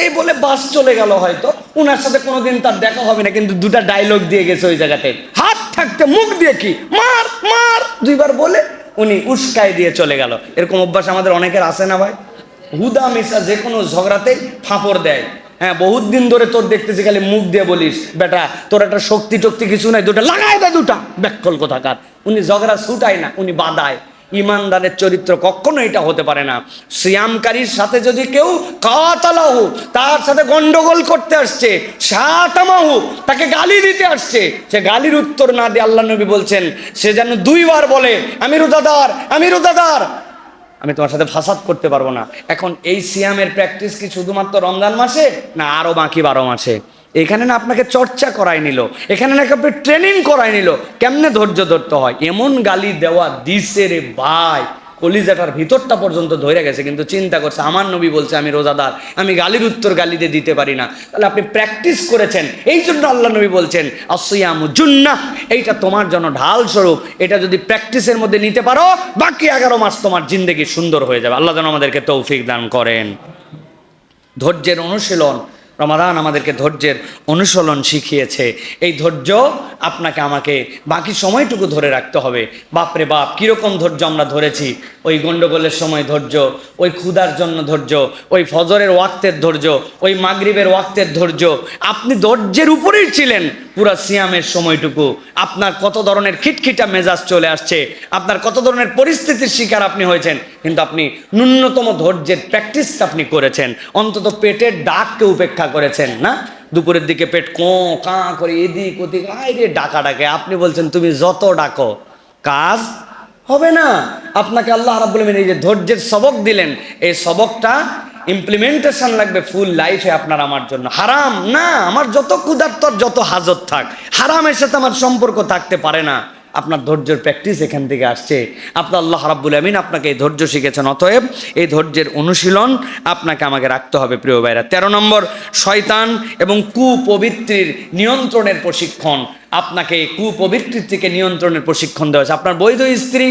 এই বলে বাস চলে গেল। হয়তো উনার সাথে কোনোদিন তার দেখা হবে না, কিন্তু দুটা ডায়লগ দিয়ে গেছে ওই জায়গাতে, হাত থাকতে মুখ দিয়ে কি মার মার দুইবার বলে উনি উস্কাই দিয়ে চলে গেল। এরকম অভ্যাস আমাদের অনেকের আছে না ভাই? হুদা মিশা যে কোনো ঝগড়াতে ফাঁপড় দেয়। হ্যাঁ, বহুত দিন ধরে তোর দেখতেছি খালি মুখ দিয়ে বলিস, বেটা তোর একটা শক্তি টক্তি কিছু নাই, দুটা লাগাই দেয়, দুটা ব্যাকল কোথাকার। উনি ঝগড়া ছুটায় না, উনি বাদায়। ইমানদারের চরিত্র কখনো এটা হতে পারে না। সিয়ামকারীর সাথে যদি কেউ কাতালাহু, তার সাথে গন্ডগোল করতে আসছে, শাতামাহু, তাকে গালি দিতে আসছে, সে গালির উত্তর না দিয়ে আল্লাহ নবী বলছেন সে যেন দুইবার বলে আমি রোজাদার, আমি রোজাদার, আমি তোমার সাথে ফাসাদ করতে পারবো না। এখন এই সিয়ামের প্র্যাকটিস কি শুধুমাত্র রমজান মাসে, না আরো বাকি 12 মাসে? এখানে না আপনাকে চর্চা করাই নিল, এখানে না আপনি ট্রেনিং করাই নিল কেমনে ধৈর্য ধরতে হয়। এমন গালি দেওয়া দিছে রে ভাই, কলিজাটার ভিতরটা পর্যন্ত ধরে গেছে, কিন্তু চিন্তা করছে আমার নবী বলছে আমি রোজাদার, আমি গালির উত্তর গালিতে দিতে পারি না। তাহলে আপনি প্র্যাকটিস করেছেন, এই জন্য আল্লাহ নবী বলছেন আস-সিয়ামু জুন্নাহ, এইটা তোমার জন্য ঢাল স্বরূপ। এটা যদি প্র্যাকটিসের মধ্যে নিতে পারো, বাকি 11 মাস তোমার জিন্দেগি সুন্দর হয়ে যাবে। আল্লাহ যেন আমাদেরকে তৌফিক দান করেন। ধৈর্যের অনুশীলন, রমাদান আমাদেরকে ধৈর্যের অনুশীলন শিখিয়েছে। এই ধৈর্য আপনাকে আমাকে বাকি সময়টুকু ধরে রাখতে হবে। বাপরে বাপ, কীরকম ধৈর্য আমরা ধরেছি! ওই গন্ডগোলের সময় ধৈর্য, ওই ক্ষুধার জন্য ধৈর্য, ওই ফজরের ওয়াক্তের ধৈর্য, ওই মাগরিবের ওয়াক্তের ধৈর্য। আপনি ধৈর্যের উপরেই ছিলেন পুরা সিয়ামের সময়টুকু। আপনার কত ধরনের খিটখিটা মেজাজ চলে আসছে, আপনার কত ধরনের পরিস্থিতির শিকার আপনি হয়েছেন, কিন্তু আপনি ন্যূনতম ধৈর্যের প্র্যাকটিসটা আপনি করেছেন। অন্তত পেটের ডাককে উপেক্ষা করেছেন না। দুপুরের দিকে পেট কোঁ কাঁ করে এদিক ওদিক আইরে ডাকা ডাকে, আপনি বলছেন তুমি যত ডাকো কাজ হবে না। আপনাকে আল্লাহ রাব্বুল আলামিন এই যে ধৈর্যের সবক দিলেন, এই সবকটা ইমপ্লিমেন্টেশন লাগবে ফুল লাইফে আপনার আমার জন্য। হারাম না, আমার যত ক্ষুধার্ত যত হাজত থাক, হারামের সাথে আমার সম্পর্ক থাকতে পারে না। আপনার ধৈর্যের প্র্যাকটিস এখান থেকে আসছে। আপনার আল্লাহ রাব্বুল আমিন আপনাকে এই ধৈর্য শিখেছেন, অতএব এই ধৈর্যের অনুশীলন আপনাকে আমাকে রাখতে হবে। প্রিয় ভাইরা, 13 নম্বর, শয়তান এবং কুপবিত্রির নিয়ন্ত্রণের প্রশিক্ষণ। আপনাকে কুপবিত্রির থেকে নিয়ন্ত্রণের প্রশিক্ষণ দেওয়া হয়েছে। আপনার বৈধ স্ত্রী,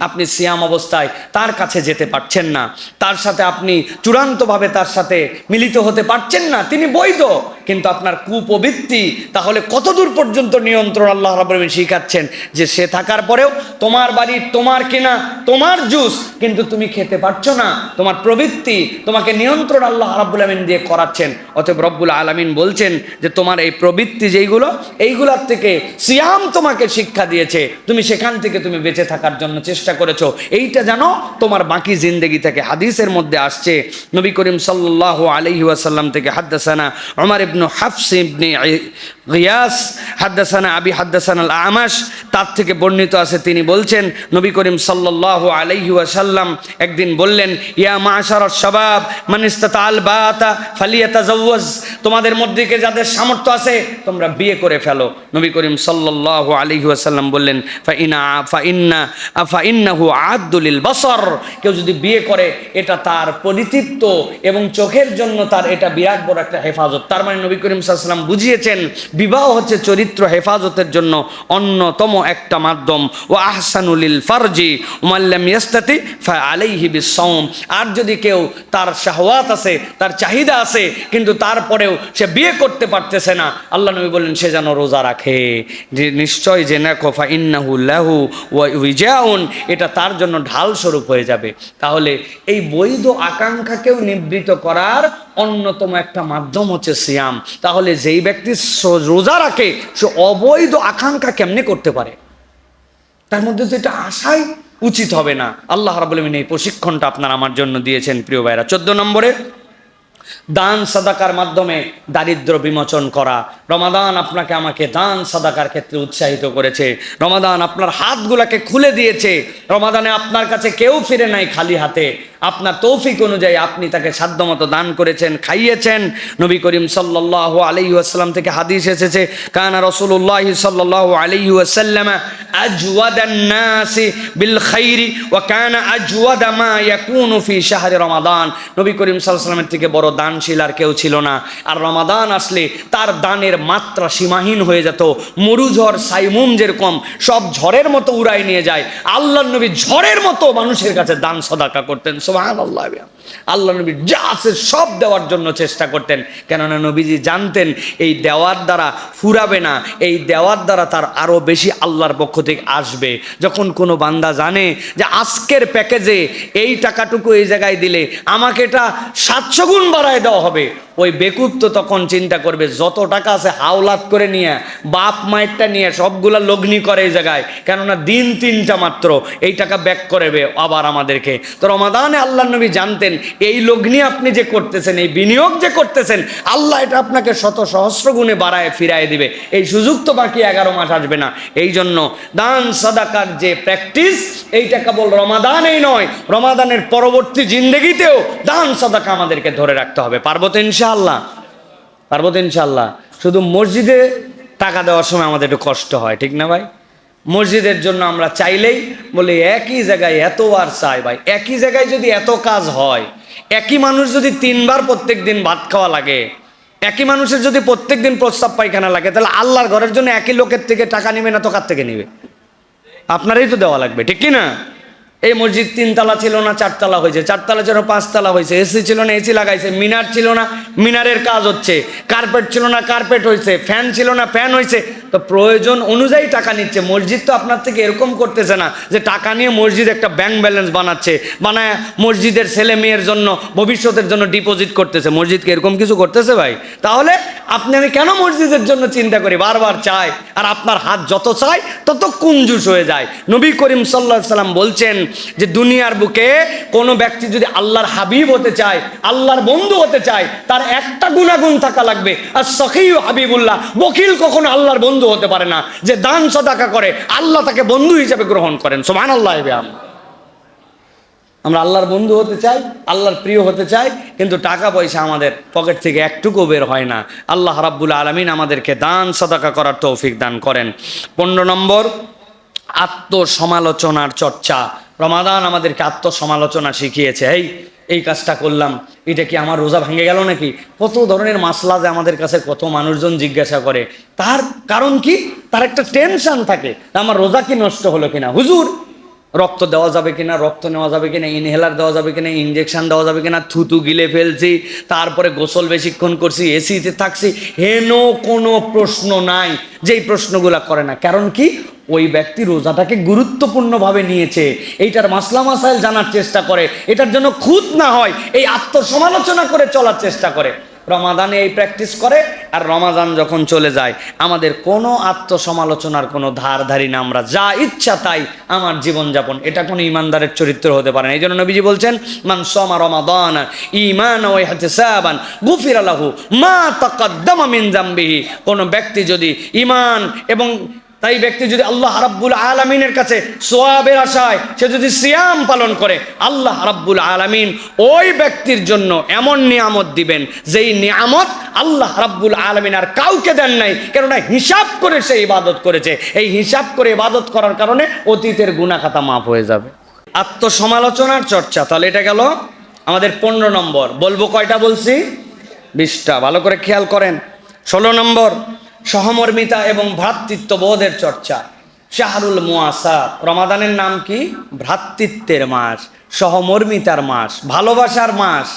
আপনি সিয়াম অবস্থায় তার কাছে যেতে পারছেন না, তার সাথে আপনি চূড়ান্তভাবে তার সাথে মিলিত হতে পারছেন না, তিনি বৈধ, কিন্তু আপনার কুপবৃত্তি তাহলে কতদূর পর্যন্ত নিয়ন্ত্রণ আল্লাহ রাব্বুল আলামিন শিখাচ্ছেন যে সে থাকার পরেও তোমার বাড়ি, তোমার কেনা, তোমার জুস, কিন্তু তুমি খেতে পারছো না, তোমার প্রবৃত্তি, তোমাকে নিয়ন্ত্রণ আল্লাহ রাব্বুল আলামিন দিয়ে করাচ্ছেন। অতএব রব্বুল আলামিন বলছেন যে তোমার এই প্রবৃত্তি যেইগুলো, এইগুলার থেকে সিয়াম তোমাকে শিক্ষা দিয়েছে, তুমি সেখান থেকে তুমি বেঁচে থাকার জন্য চেষ্টা করেছো, এইটা জানো তোমার বাকি জিন্দেগি থেকে। হাদিসের মধ্যে আসছে, নবী করিম সাল্লাল্লাহু আলাইহি ওয়াসাল্লাম থেকে হাদাসানা উমর ইবনে হাফস ইবনে গিয়াস হাদ্দাসানা আবি হাদ্দাসানা আল আমাশ, তার থেকে বর্ণিত আছে তিনি বলছেন নবী করিম সাল্লাল্লাহু আলাইহি ওয়াসাল্লাম একদিন বললেন, ইয়া মাশারাশ শাবাব মান ইসতাতাআল বাতা ফালিয়াতাজাওয়াজ, তোমাদের মধ্যে কে যাদের সামর্থ্য আছে তোমরা বিয়ে করে ফেলো। নবী করিম সাল্লাল্লাহু আলাইহি ওয়াসাল্লাম বললেন, ফা ইন্নাহু আ'দ্দু লিল বাসার, কেউ যদি বিয়ে করে এটা তার পরিতৃপ্ত এবং চোখের জন্য তার এটা বিরাট বড় একটা হেফাজত। তার মানে নবী করিম সাল্লাল্লাহু আলাইহি ওয়াসাল্লাম বুঝিয়েছেন বিবাহ হচ্ছে চরিত্র হেফাজতের জন্য অন্যতম একটা মাধ্যম। ও আহসানু লিল ফারজি মান লাম ইয়াস্তাতি ফা আলাইহি বিসসাওম, আর যদি কেউ তার শাহওয়াত আছে, তার চাহিদা আছে, কিন্তু তারপরেও সে বিয়ে করতে পারতেছে না, আল্লাহ নবী বললেন সে যেন রোজা রাখে। যে নিশ্চয় যে না ফা ইন্নাহু লাহু ওয়া উইজাউন, এটা তার জন্য ঢাল স্বরূপ হয়ে যাবে। তাহলে এই বৈধ আকাঙ্ক্ষাকেও নিবৃত করার অন্যতম একটা মাধ্যম হচ্ছে সিয়াম। তাহলে যেই ব্যক্তি রোজা রাখে সে অবৈধ আকাঙ্ক্ষা কেমনে করতে পারে? তার মধ্যে তো এটা আশাই উচিত হবে না। আল্লাহ রাব্বুল আলামিন এই প্রশিক্ষণটা আপনার আমার জন্য দিয়েছেন প্রিয় ভাইরা। 14 নম্বরে দান সাদাকার মাধ্যমে দারিদ্র বিমোচন করা। রমাদান আপনাকে আমাকে দান সাদাকার ক্ষেত্রে উৎসাহিত করেছে। রমাদান আপনার হাতগুলাকে খুলে দিয়েছে। রমাদানে আপনার কাছে কেউ ফিরে নাই খালি হাতে। আপনার তৌফিক অনুযায়ী আপনি তাকে সাধ্যমতো দান করেছেন, খাইয়েছেন। নবী করিম সাল্লাল্লাহু আলাইহি ওয়াসাল্লাম থেকে হাদিস এসেছে, কানা রাসূলুল্লাহ সাল্লাল্লাহু আলাইহি ওয়াসাল্লাম আজওয়াদান নাসি বিল খাইরি ওয়া কানা আজওয়াদা মা ইয়াকুনু ফি শাহরি রমাদান। নবী করিম সাল্লাল্লাহু আলাইহি ওয়াসাল্লামের থেকে বড় দানশীল আর কেউ ছিল না। আর রমাদান আসলে তার দানের মাত্রা সীমাহীন হয়ে যেত। মরুঝড় সাইমুম যেরকম সব ঝড়ের মতো উড়াই নিয়ে যায়, আল্লাহর নবী ঝড়ের মতো মানুষের কাছে দান সাদাকা করতেন। সুবহানাল্লাহ। আল্লাহ নবী যা আছে সব দেওয়ার জন্য চেষ্টা করতেন, কেননা নবীজি জানতেন এই দেওয়ার দ্বারা ফুরাবে না, এই দেওয়ার দ্বারা তার আরো বেশি আল্লাহর পক্ষ থেকে আসবে। যখন কোনো বান্দা জানে যে আজকের প্যাকেজে এই টাকাটুকু এই জায়গায় দিলে আমাকে এটা 700 গুণ বাড়ায় দেওয়া হবে, ওই বেকুব তো তখন চিন্তা করবে যত টাকা আছে হাওলাত করে নিয়ে বাপ মায়েরটা নিয়ে সবগুলা লগ্নি করে এই জায়গায়, কেননা দিন 3টা মাত্র, এই টাকা ব্যাক করবে আবার আমাদেরকে। তো রমাদানে আল্লাহ নবী জানতেন এই লগ্নি আপনি যে করতেছেন, এই বিনিয়োগ যে করতেছেন, আল্লাহ এটা আপনাকে শত সহস্র গুণে বাড়ায় ফিরায় দিবে। এই সুযোগ তো বাকি 11 মাস আসবে না। এই জন্য দান সাদাকার যে প্র্যাকটিস, এইটা কেবল রমাদানেই নয়, রমাদানের পরবর্তী জিন্দেগিতেও দান সাদাকা আমাদেরকে ধরে রাখতে হবে। পারবো তো ইনশাআল্লাহ? পারবো তো ইনশাআল্লাহ? শুধু মসজিদে টাকা দেওয়ার সময় আমাদের একটু কষ্ট হয়, ঠিক না ভাই? মসজিদের জন্য আমরা চাইলেই বলি একই জায়গায় এতবার চাই। ভাই একই জায়গায় যদি এত কাজ হয়, একই মানুষ যদি 3 বার প্রত্যেক দিন ভাত খাওয়া লাগে, একই মানুষের যদি প্রত্যেক দিন প্রস্রাব পায়খানা লাগে, তাহলে আল্লাহর ঘরের জন্য একই লোকের থেকে টাকা নেবে না তো কার থেকে নেবে? আপনারই তো দেওয়া লাগবে, ঠিক কি না? এই মসজিদ 3 তলা ছিল না 4 তলা হয়েছে, 4 তলা ছিল 5 তলা হয়েছে, এসি ছিল না এসি লাগাইছে, মিনার ছিল না মিনারের কাজ হচ্ছে, কার্পেট ছিল না কার্পেট হয়েছে, ফ্যান ছিল না ফ্যান হয়েছে। তো প্রয়োজন অনুযায়ী টাকা নিচ্ছে। মসজিদ তো আপনার থেকে এরকম করতেছে না যে টাকা নিয়ে মসজিদ একটা ব্যাংক ব্যালেন্স বানাচ্ছে, বানায় মসজিদের ছেলে মেয়ের জন্য ভবিষ্যতের জন্য ডিপোজিট করতেছে। মসজিদকে এরকম কিছু করতেছে ভাই? তাহলে আপনি আমি কেন মসজিদের জন্য চিন্তা করি, বারবার চাই, আর আপনার হাত যত চায় তত কুঞ্জুস হয়ে যায়। নবী করিম সাল্লাল্লাহু আলাইহি সাল্লাম বলছেন যে দুনিয়ার বুকে কোনো ব্যক্তি যদি আল্লাহর হাবিব হতে চায়, আল্লাহর বন্ধু হতে চায়, তার একটা গুণাগুণ থাকা লাগবে। আর সখিউ হাবিবুল্লাহ, বখিল কখনো আল্লাহর বন্ধু হতে পারে না। যে দান সাদাকা করে আল্লাহ তাকে বন্ধু হিসেবে গ্রহণ করেন। সুবহানাল্লাহ। আমরা আল্লাহর বন্ধু হতে চাই, আল্লাহর প্রিয় হতে চাই, কিন্তু টাকা পয়সা আমাদের পকেট থেকে একটুকু বের হয় না। আল্লাহ রাব্বুল আলামিন আমাদেরকে দান সাদাকা করার তৌফিক দান করেন। 15 নম্বর, আত্মসমালোচনার চর্চা। রমাদান আমাদেরকে আত্মসমালোচনা শিখিয়েছে। এই কাজটা করলাম, এটা কি আমার রোজা ভেঙে গেল নাকি? কত ধরনের মাসলা যে আমাদের কাছে কত মানুষজন জিজ্ঞাসা করে, তার কারণ কি? তার একটা টেনশন থাকে, আমার রোজা কি নষ্ট হলো কিনা, হুজুর রক্ত দেওয়া যাবে কিনা, রক্ত নেওয়া যাবে কিনা, ইনহেলার দেওয়া যাবে কিনা, ইঞ্জেকশন দেওয়া যাবে কিনা, থুতু গিলে ফেলছি, তারপরে গোসল বেশিক্ষণ করছি, এসিতে থাকছি, হেন কোনো প্রশ্ন নাই যেই প্রশ্নগুলা করে না। কারণ কি? ওই ব্যক্তি রোজাটাকে গুরুত্বপূর্ণভাবে নিয়েছে, এইটার মাসলা মাসাইল জানার চেষ্টা করে, এটার জন্য খুঁত না হয় এই আত্মসমালোচনা করে চলার চেষ্টা করে। রমাদানে এই প্র্যাকটিস করে, আর রমাদান যখন চলে যায় আমাদের কোনো আত্মসমালোচনার কোনো ধার ধারি না, আমরা যা ইচ্ছা তাই আমার জীবনযাপন। এটা কোনো ইমানদারের চরিত্র হতে পারে না। এই জন্য নবীজি বলছেন, মান সামা রমাদান ঈমানান ওয়া ইহতিসাবান গুফিরা লাহু মা তাকাদ্দামা মিন যামবিহি। কোনো ব্যক্তি যদি ঈমান এবং তাই ব্যক্তি যদি আল্লাহ রাব্বুল আলামিনের কাছে সওয়াবের আশায় সে যদি সিয়াম পালন করে, আল্লাহ রাব্বুল আলামিন ওই ব্যক্তির জন্য এমন নিয়ামত দিবেন যেই নিয়ামত আল্লাহ রাব্বুল আলামিন আর কাউকে দেন নাই, কেননা হিসাব করে সে ইবাদত করেছে। এই হিসাব করে ইবাদত করার কারণে অতীতের গুনাহ খাতা মাফ হয়ে যাবে। আত্মসমালোচনার চর্চা, তাহলে এটা গেল আমাদের 15 নম্বর। বলবো কয়টা বলছি? 20টা। ভালো করে খেয়াল করেন। 16 নম্বর, সহমর্মিতা এবং ভ্রাতৃত্ববোধের চর্চা। শাহরুল মুআসাত, রমাদানের নাম কি? ভ্রাতৃত্বের মাস, সহমর্মিতার মাস, ভালোবাসার মাস।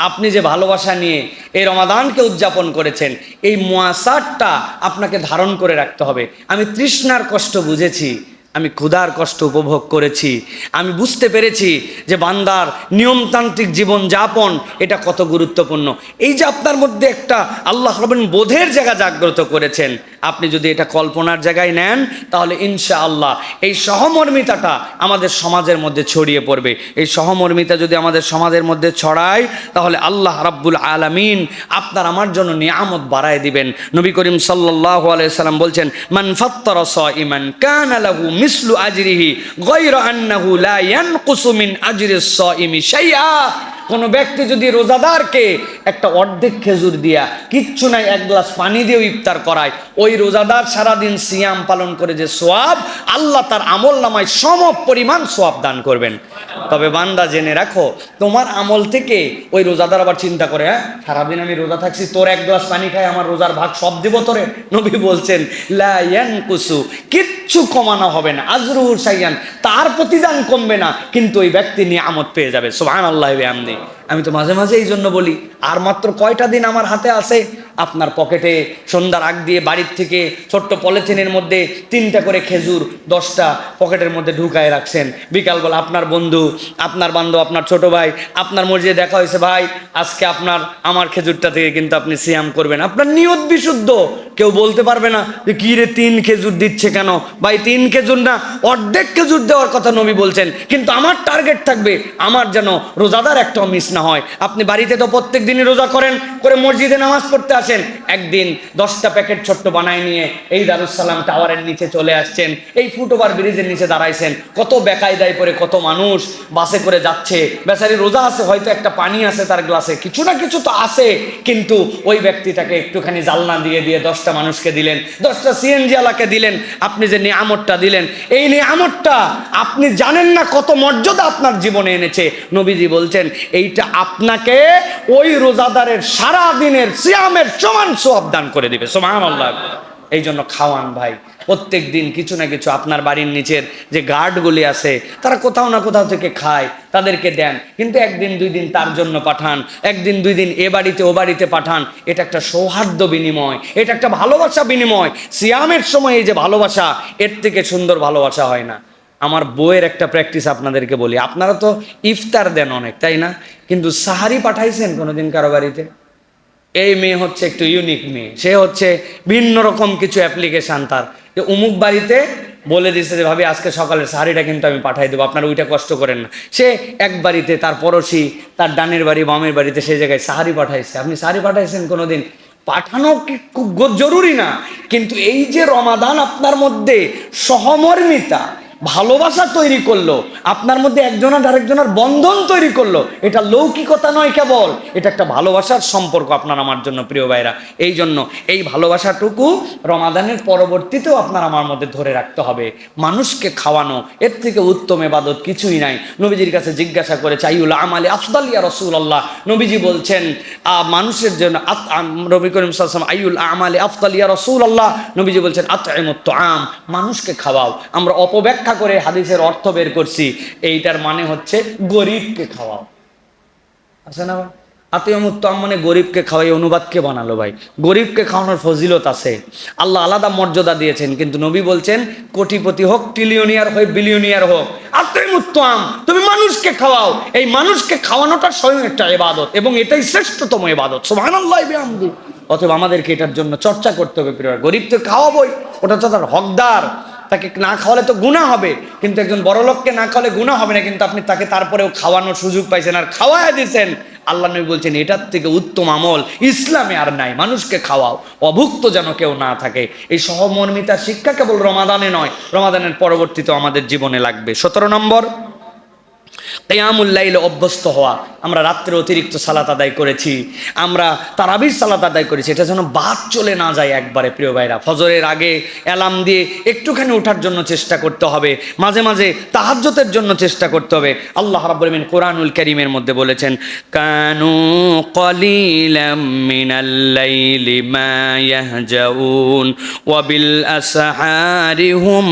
আপনি যে ভালোবাসা নিয়ে এই রমাদানকে উদযাপন করেছেন, এই মুআসাতটা আপনাকে ধারণ করে রাখতে হবে। আমি তৃষ্ণার কষ্ট বুঝেছি, আমি ক্ষুধার কষ্ট উপভোগ করেছি, আমি বুঝতে পেরেছি যে বান্দার নিয়মতান্ত্রিক জীবন যাপন এটা কত গুরুত্বপূর্ণ। এই যে আপনার মধ্যে একটা আল্লাহ রাব্বুল বোধের জায়গা জাগ্রত করেছেন, আপনি যদি এটা কল্পনার জায়গায় নেন তাহলে ইনশাআল্লাহ এই সহমর্মিতাটা আমাদের সমাজের মধ্যে ছড়িয়ে পড়বে। এই সহমর্মিতা যদি আমাদের সমাজের মধ্যে ছড়ায় তাহলে আল্লাহ রাব্বুল আলামিন আপনার আমার জন্য নিয়ামত বাড়ায় দিবেন। নবী করিম সাল্লাল্লাহু আলাইহি সাল্লাম বলছেন, মান ফাত্তারা সাইমান কানা লাহু মিসলু আজরিহি গায়রা আন্নাহু লা ইয়ানকুসু মিন আজরিস সাইমি শাইআ। কোনো ব্যক্তি যদি রোজাদারকে একটা অর্ধেক খেজুর দিয়া, কিচ্ছু নাই, এক গ্লাস পানি দিয়ে ইফতার করায়, ওই রোজাদার সারাদিন সিয়াম পালন করে যে সোয়াব, আল্লাহ তার আমল নামায় সম পরিমাণ সোয়াব দান করবেন। তবে বান্দা জেনে রাখো, তোমার আমল থেকে ওই রোজাদার আবার চিন্তা করে, হ্যাঁ সারাদিন আমি রোজা থাকছি, তোর এক গ্লাস পানি খাই, আমার রোজার ভাগ সব দিব তোরে। নবী বলছেন, লা ইয়ানকুসু, কিচ্ছু কমানো হবে না, আজরুহু শাইয়ান, তার প্রতিদান কমবে না, কিন্তু ওই ব্যক্তি নিয়ামত পেয়ে যাবে। সুবহানাল্লাহি ওয়া বিহামদিহি। আমি তো মাঝে মাঝে এই জন্য বলি, আর মাত্র কয়টা দিন আমার হাতে আছে। আপনার পকেটে সন্ধ্যার আগ দিয়ে বাড়ির থেকে ছোট্ট পলিথিনের মধ্যে 3টা করে খেজুর 10টা পকেটের মধ্যে ঢুকায় রাখছেন। বিকালবেলা আপনার বন্ধু, আপনার বান্ধব, আপনার ছোট ভাই আপনার মসজিদে দেখা হয়েছে, ভাই আজকে আমার খেজুরটা থেকে কিন্তু আপনি সিয়াম করবেন। আপনার নিয়ত বিশুদ্ধ, কেউ বলতে পারবে না যে কি রে 3 খেজুর দিচ্ছে কেন। ভাই 3 খেজুর না, অর্ধেক খেজুর দেওয়ার কথা নবী বলছেন, কিন্তু আমার টার্গেট থাকবে আমার যেন রোজাদার একটাও মিস না হয়। আপনি বাড়িতে তো প্রত্যেক দিনই রোজা করেন, করে মসজিদে নামাজ পড়তে আসেন, একদিন 10টা প্যাকেট ছোট্ট বানায় নিয়ে এই দারুস সালাম টাওয়ারের নিচে চলে আসছেন, এই ফুটওভার ব্রিজের নিচে দাঁড়াইছেন, কত বেকায়দায় পরে কত মানুষ বাসে করে যাচ্ছে, বেচারি রোজা আছে, হয়তো একটা পানি আছে তার গ্লাসে, কিছু না কিছু তো আছে, কিন্তু ওই ব্যক্তিটাকে একটুখানি জালনা দিয়ে 10টা মানুষকে দিলেন, 10টা সিএনজি আলাকে দিলেন, আপনি যে নিয়ামতটা দিলেন, এই নিয়ামতটা আপনি জানেন না কত মর্যাদা আপনার জীবনে এনেছে। নবীজি বলছেন, এইটা আপনাকে ওই রোজাদারের সারা দিনের সিয়ামের সমান সওয়াব দান করে দিবে। সুবহানাল্লাহ। এই জন্য খাওয়ান ভাই, প্রত্যেক দিন কিছু না কিছু। আপনার বাড়ির নিচের যে গার্ডগুলি আছে তারা কোথাও না কোথাও থেকে খায়, তাদেরকে দেন, কিন্তু 1 দিন 2 দিন তার জন্য পাঠান, 1 দিন 2 দিন এ বাড়িতে ও বাড়িতে পাঠান। এটা একটা সৌহার্দ্য বিনিময়, এটা একটা ভালোবাসা বিনিময়। সিয়ামের সময় এই যে ভালোবাসা, এর থেকে সুন্দর ভালোবাসা হয় না। আমার বইয়ের একটা প্র্যাকটিস আপনাদেরকে বলি, আপনারা তো ইফতার দেন অনেক, তাই না? কিন্তু সাহারি পাঠাইছেন কোনোদিন কারো বাড়িতে? এই মেয়ে হচ্ছে একটু ইউনিক মেয়ে, সে হচ্ছে ভিন্ন রকম কিছু অ্যাপ্লিকেশান তার, যে অমুক বাড়িতে বলে দিচ্ছে যে ভাবি আজকে সকালের সাহারিটা কিন্তু আমি পাঠাই দেবো, আপনারা ওইটা কষ্ট করেন না। সে এক বাড়িতে, তার পড়োশি, তার ডানের বাড়ি বামের বাড়িতে, সেই জায়গায় সাহারি পাঠাইছে। আপনি সাহারি পাঠাইছেন কোনোদিন? পাঠানো কি খুব জরুরি না, কিন্তু এই যে রমাদান আপনার মধ্যে সহমর্মিতা, ভালোবাসা তৈরি করলো, আপনার মধ্যে একজনের আরেকজনের বন্ধন তৈরি করলো, এটা লৌকিকতা নয় কেবল, এটা একটা ভালোবাসার সম্পর্ক আপনার আমার জন্য, প্রিয় ভাইরা। এই জন্য এই ভালোবাসাটুকু রমাদানের পরবর্তীতেও আপনার আমার মধ্যে ধরে রাখতে হবে। মানুষকে খাওয়ানো, এর থেকে উত্তম ইবাদত কিছুই নাই। নবীজির কাছে জিজ্ঞাসা করেছে, আইউল আমালি আফদাল ইয়া রাসূলুল্লাহ। নবীজি বলছেন মানুষের জন্য, নবী করিম সাল্লাল্লাহু আলাইহি ওয়াসাল্লাম, আইউল আমালি আফদাল ইয়া রাসূলুল্লাহ। নবীজি বলছেন, আতইমুত তুআম, মানুষকে খাওয়াও। আমরা অপব্যাখ্যা করে হাদিসের অর্থ বের করছি, এইটার মানে হচ্ছে গরিবকে খাওয়াও। আছে না? আতিয়মুত্তম মানে গরিবকে খাওয়াই, অনুবাদকে বানালো ভাই। গরিবকে খাওয়ানোর ফজিলত আছে, আল্লাহ আলাদা মর্যাদা দিয়েছেন, কিন্তু নবী বলছেন কোটিপতি হোক, ট্রিলিয়নিয়ার হোক, বিলিয়নিয়ার হোক, আতিয়মুত্তম, তুমি মানুষকে খাওয়াও। এই মানুষকে খাওয়ানোটা স্বয়ং একটা ইবাদত, এবং এটাই শ্রেষ্ঠতম ইবাদত। সুবহানাল্লাহ বিহামদি। অথবা আমাদেরকে এটার জন্য চর্চা করতে হবে প্রিয়। গরিব তো খাওয়াবোই, ওটা তো তার হকদার, তাকে না খাওয়ালে তো গুনাহ হবে। কিন্তু একজন বড়লোককে না খাওয়ালে গুনাহ হবে না, কিন্তু আপনি তাকে তারপরেও খাওয়ানোর সুযোগ পাইছেন আর খাওয়ায় দিয়েছেন। আল্লাহ নবী বলছেন এটার থেকে উত্তম আমল ইসলামে আর নাই। মানুষকে খাওয়াও, অভুক্ত যেন কেউ না থাকে। এই সহমর্মিতার শিক্ষা কেবল রমাদানে নয়, রমাদানের পরবর্তীতেও আমাদের জীবনে লাগবে। 17 নম্বর, কিয়ামুল লাইলে অভ্যস্ত হওয়া। আমরা রাত্রে অতিরিক্ত সালাত আদায় করেছি, আমরা তারাবির সালাত আদায় করেছি, এটা যেন বাদ চলে না যায় একবারে প্রিয় ভাইরা। ফজরের আগে অ্যালার্ম দিয়ে একটুখানি ওঠার জন্য চেষ্টা করতে হবে, মাঝে মাঝে তাহাজ্জুদের জন্য চেষ্টা করতে হবে। আল্লাহ রাব্বুল আলামিন কোরআনুল কারীমের মধ্যে বলেছেন, কানু কলিলাম মিনাল লাইলি মা ইয়াহজাউন ওয়া বিল আসহারি হুম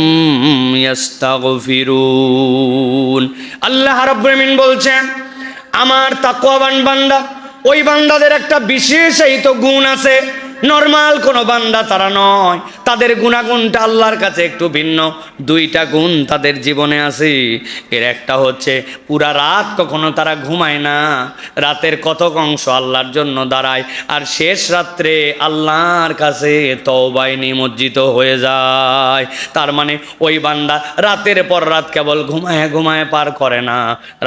ইস্তাগফিরুন। আল্লাহ রাব্বুল আলামিন বলছেন, আমার তাকওয়াবান বান্দা, ওই বান্দাদের একটা বিশেষ এই তো গুণ আছে, নরমাল কোনো বান্দা তারা নয়, তাদের গুণাগুণটা আল্লাহর কাছে একটু ভিন্ন। দুইটা গুণ তাদের জীবনে আছে। এর একটা হচ্ছে পুরা রাত কখনো তারা ঘুমায় না, রাতের কতক অংশ আল্লাহর জন্য দাঁড়ায়, আর শেষ রাত্রে আল্লাহর কাছে তওবায় নিমজ্জিত হয়ে যায়। তার মানে ওই বান্দা রাতের পর রাত কেবল ঘুমায় ঘুমায় পার করে না,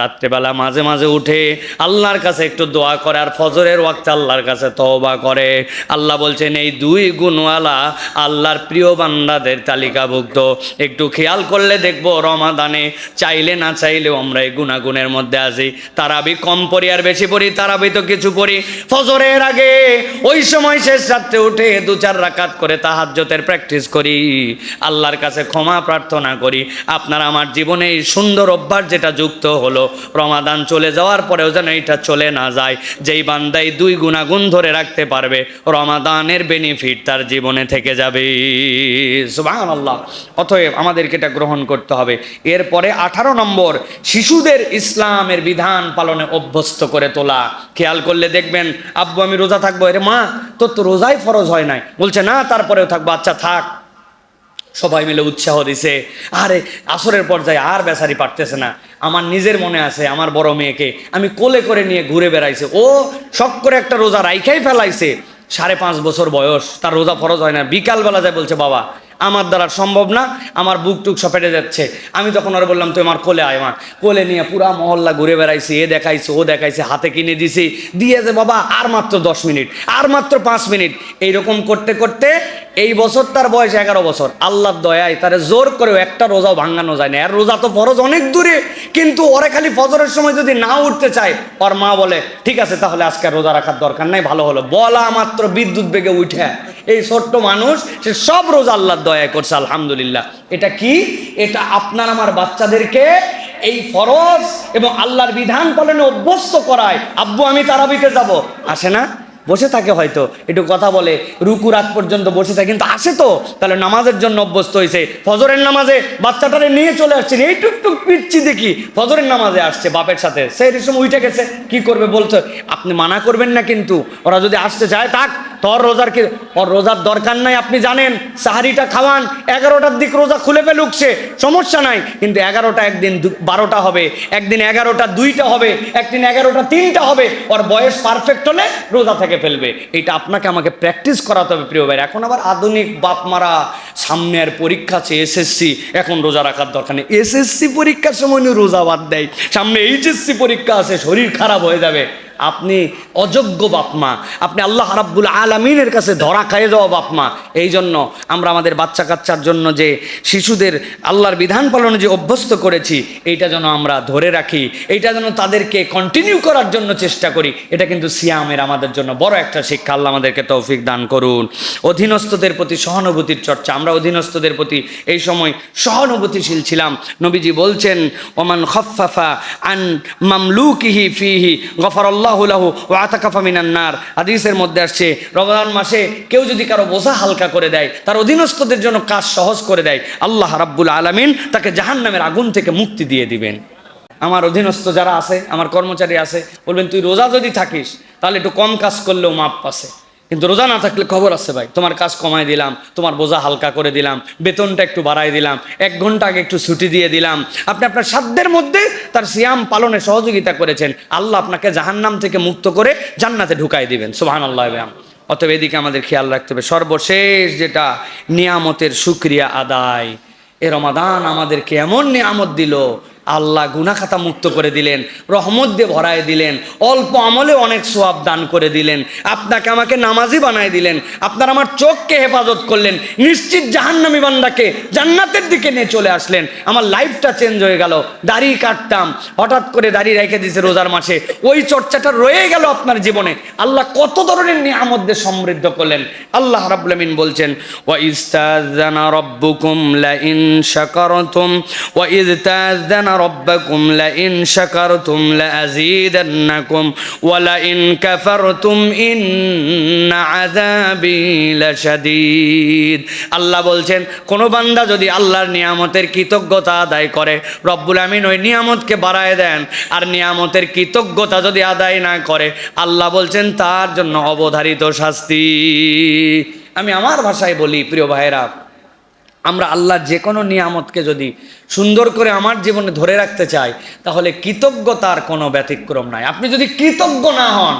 রাত্রেবেলা মাঝে মাঝে উঠে আল্লাহর কাছে একটু দোয়া করে, আর ফজরের ওয়াক্তে আল্লাহর কাছে তওবা করে। আল্লাহ বলছেন এই দুই গুণওয়ালা আল্লাহর প্রিয় বান্দাদের তালিকাভুক্ত। একটু খেয়াল করলে দেখবো রমাদানে চাইলে না চাইলেও আমরা এই গুণাগুণের মধ্যে আছি। তারাবি কম পড়ি আর বেশি পড়ি, তারাবি তো কিছু পড়ি। ফজরের আগে ওই সময় শেষ রাত্রে উঠে 2-4 রাকাত করে তাহাজ্জুদের প্র্যাকটিস করি, আল্লাহর কাছে ক্ষমা প্রার্থনা করি। আপনার আমার জীবনে এই সুন্দর অভ্যাস যেটা যুক্ত হলো, রমাদান চলে যাওয়ার পরেও যেন এটা চলে না যায়। যেই বান্দাই দুই গুণাগুণ ধরে রাখতে পারবে, রমাদানের বেনিফিট তার জীবনে থেকে যাবে। সুবহানাল্লাহ। অতএব আমাদেরকে এটা গ্রহণ করতে হবে। এরপরে 18 নম্বর, শিশুদের ইসলামের বিধান পালনে অভ্যস্ত করে তোলা। খেয়াল করলে দেখবেন, আব্বু আমি রোজা থাকবো, এরে মা তোর তো রোজাই ফরজ হয় নাই, বলছে না তারপরেও থাকবো, আচ্ছা থাক। সবাই মিলে উৎসাহ দিছে, আরে আসরের পর্যায়ে আর বেচারি পারতেছে না। আমার নিজের মনে আছে, আমার বড় মেয়েকে আমি কোলে করে নিয়ে ঘুরে বেড়াইছে, ও শখ করে একটা রোজা রাইখাই ফেলাইছে। 5.5 বছর বয়স, তার রোজা ফরজ হয় না। বিকালবেলা যায় বলছে বাবা আমার দ্বারা সম্ভব না, আমার বুক টুক সপেটে যাচ্ছে। আমি তখন ওরা বললাম তুই আমার কোলে আয়। মা কোলে নিয়ে পুরা মহল্লা ঘুরে বেড়াইছি, এ দেখাইছে ও দেখাইছে, হাতে কিনে দিছি, দিয়েছে বাবা আর মাত্র 10 মিনিট, আর মাত্র 5 মিনিট। এইরকম করতে করতে এই বছর তার বয়স 11 বছর। আল্লাহর দয়ায় তারে জোর করেও একটা রোজাও ভাঙানো যায় না। আর রোজা তো ফরজ অনেক দূরে, কিন্তু ওরা খালি ফজরের সময় যদি না উঠতে চায়, ওর মা বলে ঠিক আছে তাহলে আজকে রোজা রাখার দরকার নাই, ভালো হলো। বলা মাত্র বিদ্যুৎ বেগে উঠে এই ছোট্ট মানুষ সে সব রোজা আল্লাহর দয়া করছে, আলহামদুলিল্লাহ। এটা কি? এটা আপনার আমার বাচ্চাদেরকে এই ফরজ এবং আল্লাহর বিধান পালনে অভ্যস্ত করায়। আব্বু আমি তারাবিতে যাব, আসে না, বসে থাকে, হয়তো একটু কথা বলে, রুকু রাত পর্যন্ত বসে থাকে, কিন্তু আসে তো, তাহলে নামাজের জন্য অভ্যস্ত হয়েছে। ফজরের নামাজে বাচ্চাটারে নিয়ে চলে আসছেন, এই টুকটুক পিচ্ছি দেখি ফজরের নামাজে আসছে বাপের সাথে, সেই সময় উঠে গেছে, কি করবে বলছে, আপনি মানা করবেন না, কিন্তু ওরা যদি আসতে চায় থাক, তোর রোজার কি, ওর রোজার দরকার নাই। আপনি জানেন সাহারিটা খাওয়ান, 11টার দিক রোজা খুলে ফেলুকছে, সমস্যা নাই, কিন্তু 11টা একদিন 12টা হবে, একদিন 11টা 2টা হবে, একদিন 11টা 3টা হবে। ওর বয়স পারফেক্ট হলে রোজা থেকে ফেলবে। এটা আপনাকে আমাকে প্র্যাকটিস করাতে হবে প্রিয় ভাই। এখন আবার আধুনিক বাপ মারা, সামনে আর পরীক্ষা আছে এসএসসি, এখন রোজা রাখার দরকার নেই। এসএসসি পরীক্ষার সময় রোজা বাদ দেয়, সামনে এইচএসসি পরীক্ষা আছে, শরীর খারাপ হয়ে যাবে। আপনি অযোগ্য বাপমা, আপনি আল্লাহ রাব্বুল আলামিনের কাছে ধরা খাইয়ে যাওয়া বাপমা। এই জন্য আমরা আমাদের বাচ্চা কাচ্চার জন্য যে শিশুদের আল্লাহর বিধান পালনে যে অভ্যস্ত করেছি, এইটা যেন আমরা ধরে রাখি, এইটা যেন তাদেরকে কন্টিনিউ করার জন্য চেষ্টা করি। এটা কিন্তু সিয়ামের আমাদের জন্য বড় একটা শিক্ষা। আল্লাহ আমাদেরকে তৌফিক দান করুন। অধীনস্থদের প্রতি সহানুভূতির চর্চা, আমরা অধীনস্থদের প্রতি এই সময় সহানুভূতিশীল ছিলাম। নবীজি বলছেন, ওমান খাফফাফা আন মামলুকিহি ফিহি গফারাল্লাহু লাহু ওয়া আতাকাফা মিনান নার। হাদিসের মধ্যে আসছে, রমজান মাসে কেউ যদি কারো বোঝা হালকা করে দেয়, তার অধীনস্থদের জন্য কাজ সহজ করে দেয়, আল্লাহ রাব্বুল আলামিন তাকে জাহান্নামের আগুন থেকে মুক্তি দিয়ে দিবেন। আমার অধীনস্থ যারা আছে, আমার কর্মচারী আছে, বলবেন তুই রোজা যদি থাকিস তাহলে একটু কম কাজ করলেও মাপ পাচ্ছে। কিন্তু রোজা না থাকলে খবর আছে ভাই, তোমার কাজ কমায় দিলাম, তোমার বোঝা হালকা করে দিলাম, বেতনটা একটু বাড়াই দিলাম, 1 ঘন্টা আগে একটু ছুটি দিয়ে দিলাম। আপনি আপনার সাধ্যের মধ্যে তার সিয়াম পালনে সহযোগিতা করেছেন, আল্লাহ আপনাকে জাহান্নাম থেকে মুক্ত করে জান্নাতে ঢুকাই দিবেন। সুবহানাল্লাহ। অতএব এদিকে আমাদের খেয়াল রাখতে হবে। সর্বশেষ যেটা, নিয়ামতের শুকরিয়া আদায়। এ রমাদান আমাদেরকে এমন নিয়ামত দিল, আল্লাহ গুনাহ খাতা মুক্ত করে দিলেন, রহমত দিয়ে ভরায় দিলেন, অল্প আমলে অনেক সওয়াব দান করে দিলেন, আপনাকে আমাকে নামাজি বানায় দিলেন, আপনার আমার চোখকে হেফাজত করলেন, নিশ্চিত জাহান্নামী বান্দাকে জান্নাতের দিকে নিয়ে চলে আসলেন। আমার লাইফটা চেঞ্জ হয়ে গেল। দাড়ি কাটতাম, হঠাৎ করে দাড়ি রেখে দিয়েছে রোজার মাসে, ওই চর্চাটা রয়ে গেল আপনার জীবনে। আল্লাহ কত ধরনের নিয়ামত দিয়ে সমৃদ্ধ করলেন। আল্লাহ রাব্বুল আমিন বলছেন, ওয়া ইস্তাযানা রাব্বুকুম লা ইন শাকারতুম ওয়া ইস্তাযানা ربكم لئن شكرتم لأزيدنكم ولئن كفرتم إن عذابي لشديد। আল্লাহ বলছেন, কোন বান্দা যদি আল্লাহর নিয়ামতের কৃতজ্ঞতা আদায় করে, রব্বুল আমিন ওই নিয়ামতকে বাড়ায় দেন। আর নিয়ামতের কৃতজ্ঞতা যদি আদায় না করে, আল্লাহ বলছেন তার জন্য অবধারিত শাস্তি। আমি আমার ভাষায় বলি, প্রিয় ভাইরা, আমরা আল্লাহর যে কোনো নিয়ামতকে যদি সুন্দর করে আমার জীবনে ধরে রাখতে চাই, তাহলে কৃতজ্ঞতার কোনো ব্যতিক্রম নাই। আপনি যদি কৃতজ্ঞ না হন,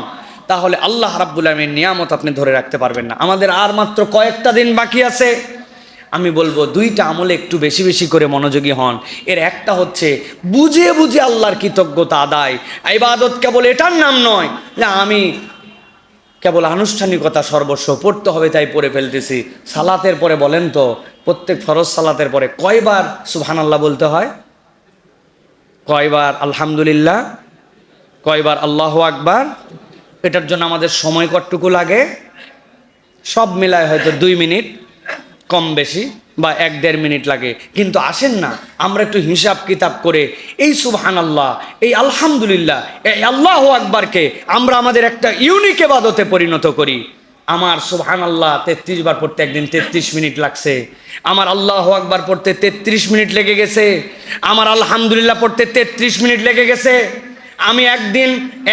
তাহলে আল্লাহ রাব্বুল আমিনের নিয়ামত আপনি ধরে রাখতে পারবেন না। আমাদের আর মাত্র কয়েকটা দিন বাকি আছে। আমি বলবো 2টা আমলে একটু বেশি বেশি করে মনোযোগী হন। এর একটা হচ্ছে বুঝে বুঝে আল্লাহর কৃতজ্ঞতা আদায়। ইবাদত কেবল এটার নাম নয় যে আমি কেবল আনুষ্ঠানিকতা সর্বস্ব পড়তে হবে তাই পড়ে ফেলতেছি। সালাতের পরে বলেন তো, প্রত্যেক ফরজ সালাতের পরে কয়বার সুবহানাল্লাহ বলতে হয়? কয়বার আলহামদুলিল্লাহ? কয়বার আল্লাহু আকবার? এটার জন্য আমাদের সময় কতটুকু লাগে? সব মিলায় হয়তো 2 মিনিট কম বেশি বা 1-1.5 মিনিট লাগে। কিন্তু আসেন না, আমরা একটু হিসাব কিতাব করে এই সুবহানাল্লাহ, এই আলহামদুলিল্লাহ, এই আল্লাহু আকবারকে আমরা আমাদের একটা ইউনিক ইবাদতে পরিণত করি। আমার সুবহানাল্লাহ 33 বার পড়তে একদিন 33 মিনিট লাগছে, আমার আল্লাহু আকবার পড়তে 33 মিনিট লেগে গেছে, আমার আলহামদুলিল্লাহ পড়তে 33 মিনিট লেগে গেছে। আমি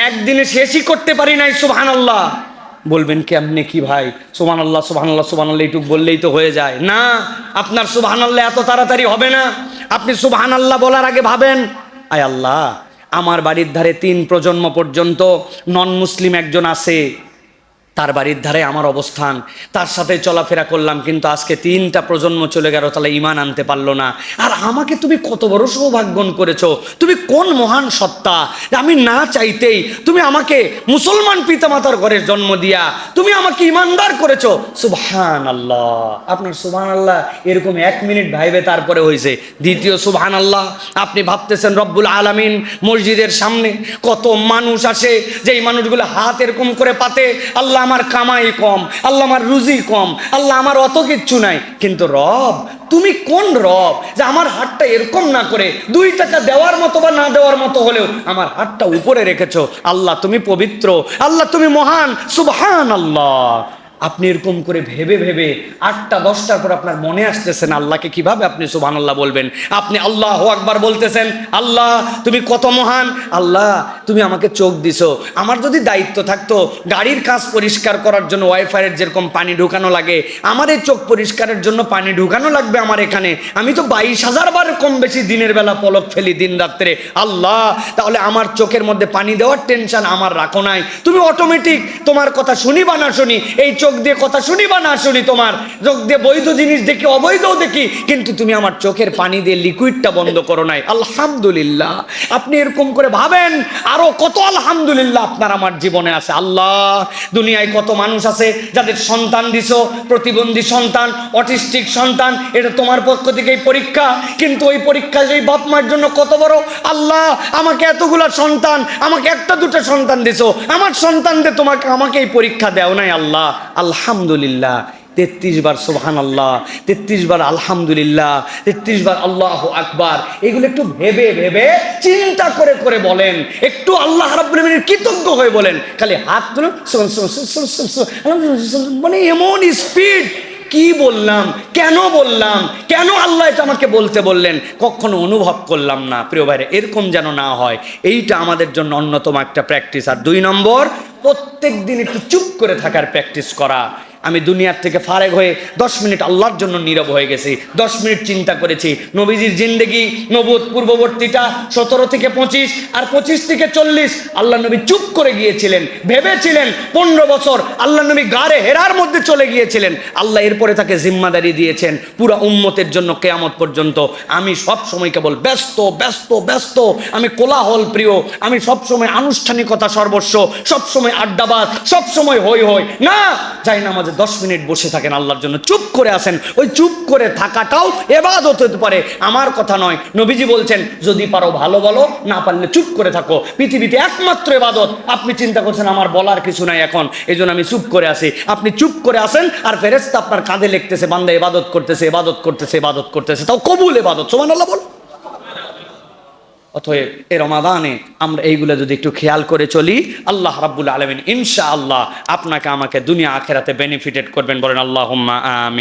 একদিনে শেষই করতে পারি নাই সুবহানাল্লাহ। বলবেন কেমনে কি ভাই, সুবহানাল্লাহ সুবহানাল্লাহ সুবহানাল্লাহ এইটুকু বললেই তো হয়ে যায়? না, আপনার সুবহানাল্লাহ এত তাড়াতাড়ি হবে না। আপনি সুবহানাল্লাহ বলার আগে ভাবেন, আয় আল্লাহ, আমার বাড়ির ধারে 3 প্রজন্ম পর্যন্ত নন মুসলিম একজন আছে, তার বাড়ির ধারে আমার অবস্থান, তার সাথে চলাফেরা করলাম, কিন্তু আজকে 3টা প্রজন্ম চলে গেল, তাহলে ঈমান আনতে পারলো না। আর আমাকে তুমি কত বড় সৌভাগ্যন করেছো, তুমি কোন মহান সত্তা, আমি না চাইতেই তুমি আমাকে মুসলমান পিতামাতার ঘরে জন্ম দিয়া তুমি আমাকে ঈমানদার করেছো। সুবহানাল্লাহ। আপনার সুবহানাল্লাহ এরকম 1 মিনিট ভাইবে তারপরে হয়েছে। দ্বিতীয় সুবহানাল্লাহ, আপনি ভাবতেছেন রব্বুল আলামিন মসজিদের সামনে কত মানুষ আসে, যেই মানুষগুলো হাত এরকম করে পাতে, আল্লাহ আমার কামাই কম, আল্লাহ আমার রুজি কম, আল্লাহ আমার অত কিচ্ছু নাই, কিন্তু রব তুমি কোন রব যে আমার হাতটা এরকম না করে 2 টাকা দেওয়ার মতো বা না দেওয়ার মতো হলেও আমার হাতটা উপরে রেখেছো। আল্লাহ তুমি পবিত্র, আল্লাহ তুমি মহান, সুবহানাল্লাহ। আপনি এরকম করে ভেবে ভেবে 8টা 10টার পর আপনার মনে আসতেছেন আল্লাহকে কিভাবে আপনি সুবহানাল্লাহ বলবেন। আপনি আল্লাহু আকবার বলতেছেন, আল্লাহ তুমি কত মহান, আল্লাহ তুমি আমাকে চোখ দিছো। আমার যদি দায়িত্ব থাকতো গাড়ির কাজ পরিষ্কার করার জন্য ওয়াইফাইয়ের যেরকম পানি ঢুকানো লাগে, আমার এই চোখ পরিষ্কারের জন্য পানি ঢুকানো লাগবে আমার এখানে। আমি তো 22,000 বার কম বেশি দিনের বেলা পলক ফেলি দিন রাত্রে। আল্লাহ তাহলে আমার চোখের মধ্যে পানি দেওয়ার টেনশন আমার রাখো নাই। তুমি অটোমেটিক তোমার কথা শুনি বা না শুনি, এই চোখ দিয়ে কথা শুনি বা না শুনি, তোমার চোখ দিয়ে বৈধ জিনিস দেখি অবৈধও দেখি, কিন্তু তুমি আমার চোখের পানি দিয়ে লিকুইডটা বন্ধ করো নাই। আলহামদুলিল্লাহ। আপনি এরকম করে ভাবেন আরো কত আলহামদুলিল্লাহ আপনার আমার জীবনে আছে। আল্লাহ দুনিয়ায় কত মানুষ আছে যাদের সন্তান দিছো, প্রতিবন্ধী সন্তান, অটিস্টিক সন্তান, এটা তোমার পক্ষ থেকেই পরীক্ষা, কিন্তু ওই পরীক্ষা সেই বাপ মার জন্য কত বড়। আল্লাহ আমাকে এতগুলা সন্তান, আমাকে 1টা 2টা সন্তান দিছো, আমার সন্তানদের তোমাকে আমাকে এই পরীক্ষা দেও নাই। আল্লাহ আলহামদুলিল্লাহ 33 বার সুবহানাল্লাহ, 33 বার আলহামদুলিল্লাহ, 33 বার আল্লাহু আকবার। এগুলো একটু ভেবে ভেবে চিন্তা করে করে বলেন, একটু আল্লাহ রাব্বুল আমিনের কৃতজ্ঞ হয়ে বলেন। খালি হাত তুলুন, মানে এমন স্পিড, কি বললাম, কেন বললাম, কেন আল্লাহ এটা আমাকে বলতে বললেন, কখনো অনুভব করলাম না। প্রিয় ভাইরা, এরকম যেন না হয়, এইটা আমাদের জন্য অন্যতম একটা প্র্যাকটিস। আর 2 নম্বর, প্রত্যেক দিন একটু চুপ করে থাকার প্র্যাকটিস করা। আমি দুনিয়ার থেকে ফারেগ হয়ে 10 মিনিট আল্লাহর জন্য নীরব হয়ে গেছি, 10 মিনিট চিন্তা করেছি নবীজির জিন্দেগি নবুয়ত পূর্ববর্তীটা 17 থেকে 25 আর 25 থেকে 40 আল্লাহ নবী চুপ করে গিয়েছিলেন, ভেবেছিলেন 15 বছর আল্লাহ নবী গারে হেরার মধ্যে চলে গিয়েছিলেন। আল্লাহ এরপরে তাকে জিম্মাদারি দিয়েছেন পুরা উম্মতের জন্য কিয়ামত পর্যন্ত। আমি সব সময় কেবল ব্যস্ত ব্যস্ত ব্যস্ত, আমি কোলাহল প্রিয়, আমি সব সময় আনুষ্ঠানিকতা সর্বস্ব, সব সময় আড্ডাবাজ, সব সময় হই হই না। যাই নামাজে 10 মিনিট বসে থাকেন আল্লাহর জন্য, চুপ করে আসেন। ওই চুপ করে থাকাটাও ইবাদত হতে পারে, আমার কথা নয়। নবীজি বলছেন যদি পারো ভালো বলো, না পারলে চুপ করে থাকো। পৃথিবীতে একমাত্র ইবাদত। আপনি চিন্তা করছেন আমার বলার কিছু নাই এখন, এই জন্য আমি চুপ করে আসি। আপনি চুপ করে আসেন আর ফেরেশতা আপনার কাঁধে লিখতেছে বান্দা ইবাদত করতেছে, ইবাদত করতেছে, ইবাদত করতেছে, তাও কবুল ইবাদত। সুবহানাল্লাহ বল। অতএব এই রমাদানে আমরা এইগুলো যদি একটু খেয়াল করে চলি, আল্লাহ রাব্বুল আলামিন ইনশাআল্লাহ আপনাকে আমাকে দুনিয়া আখিরাতে বেনিফিটেড করবেন। বলেন আল্লাহুম্মা আমিন।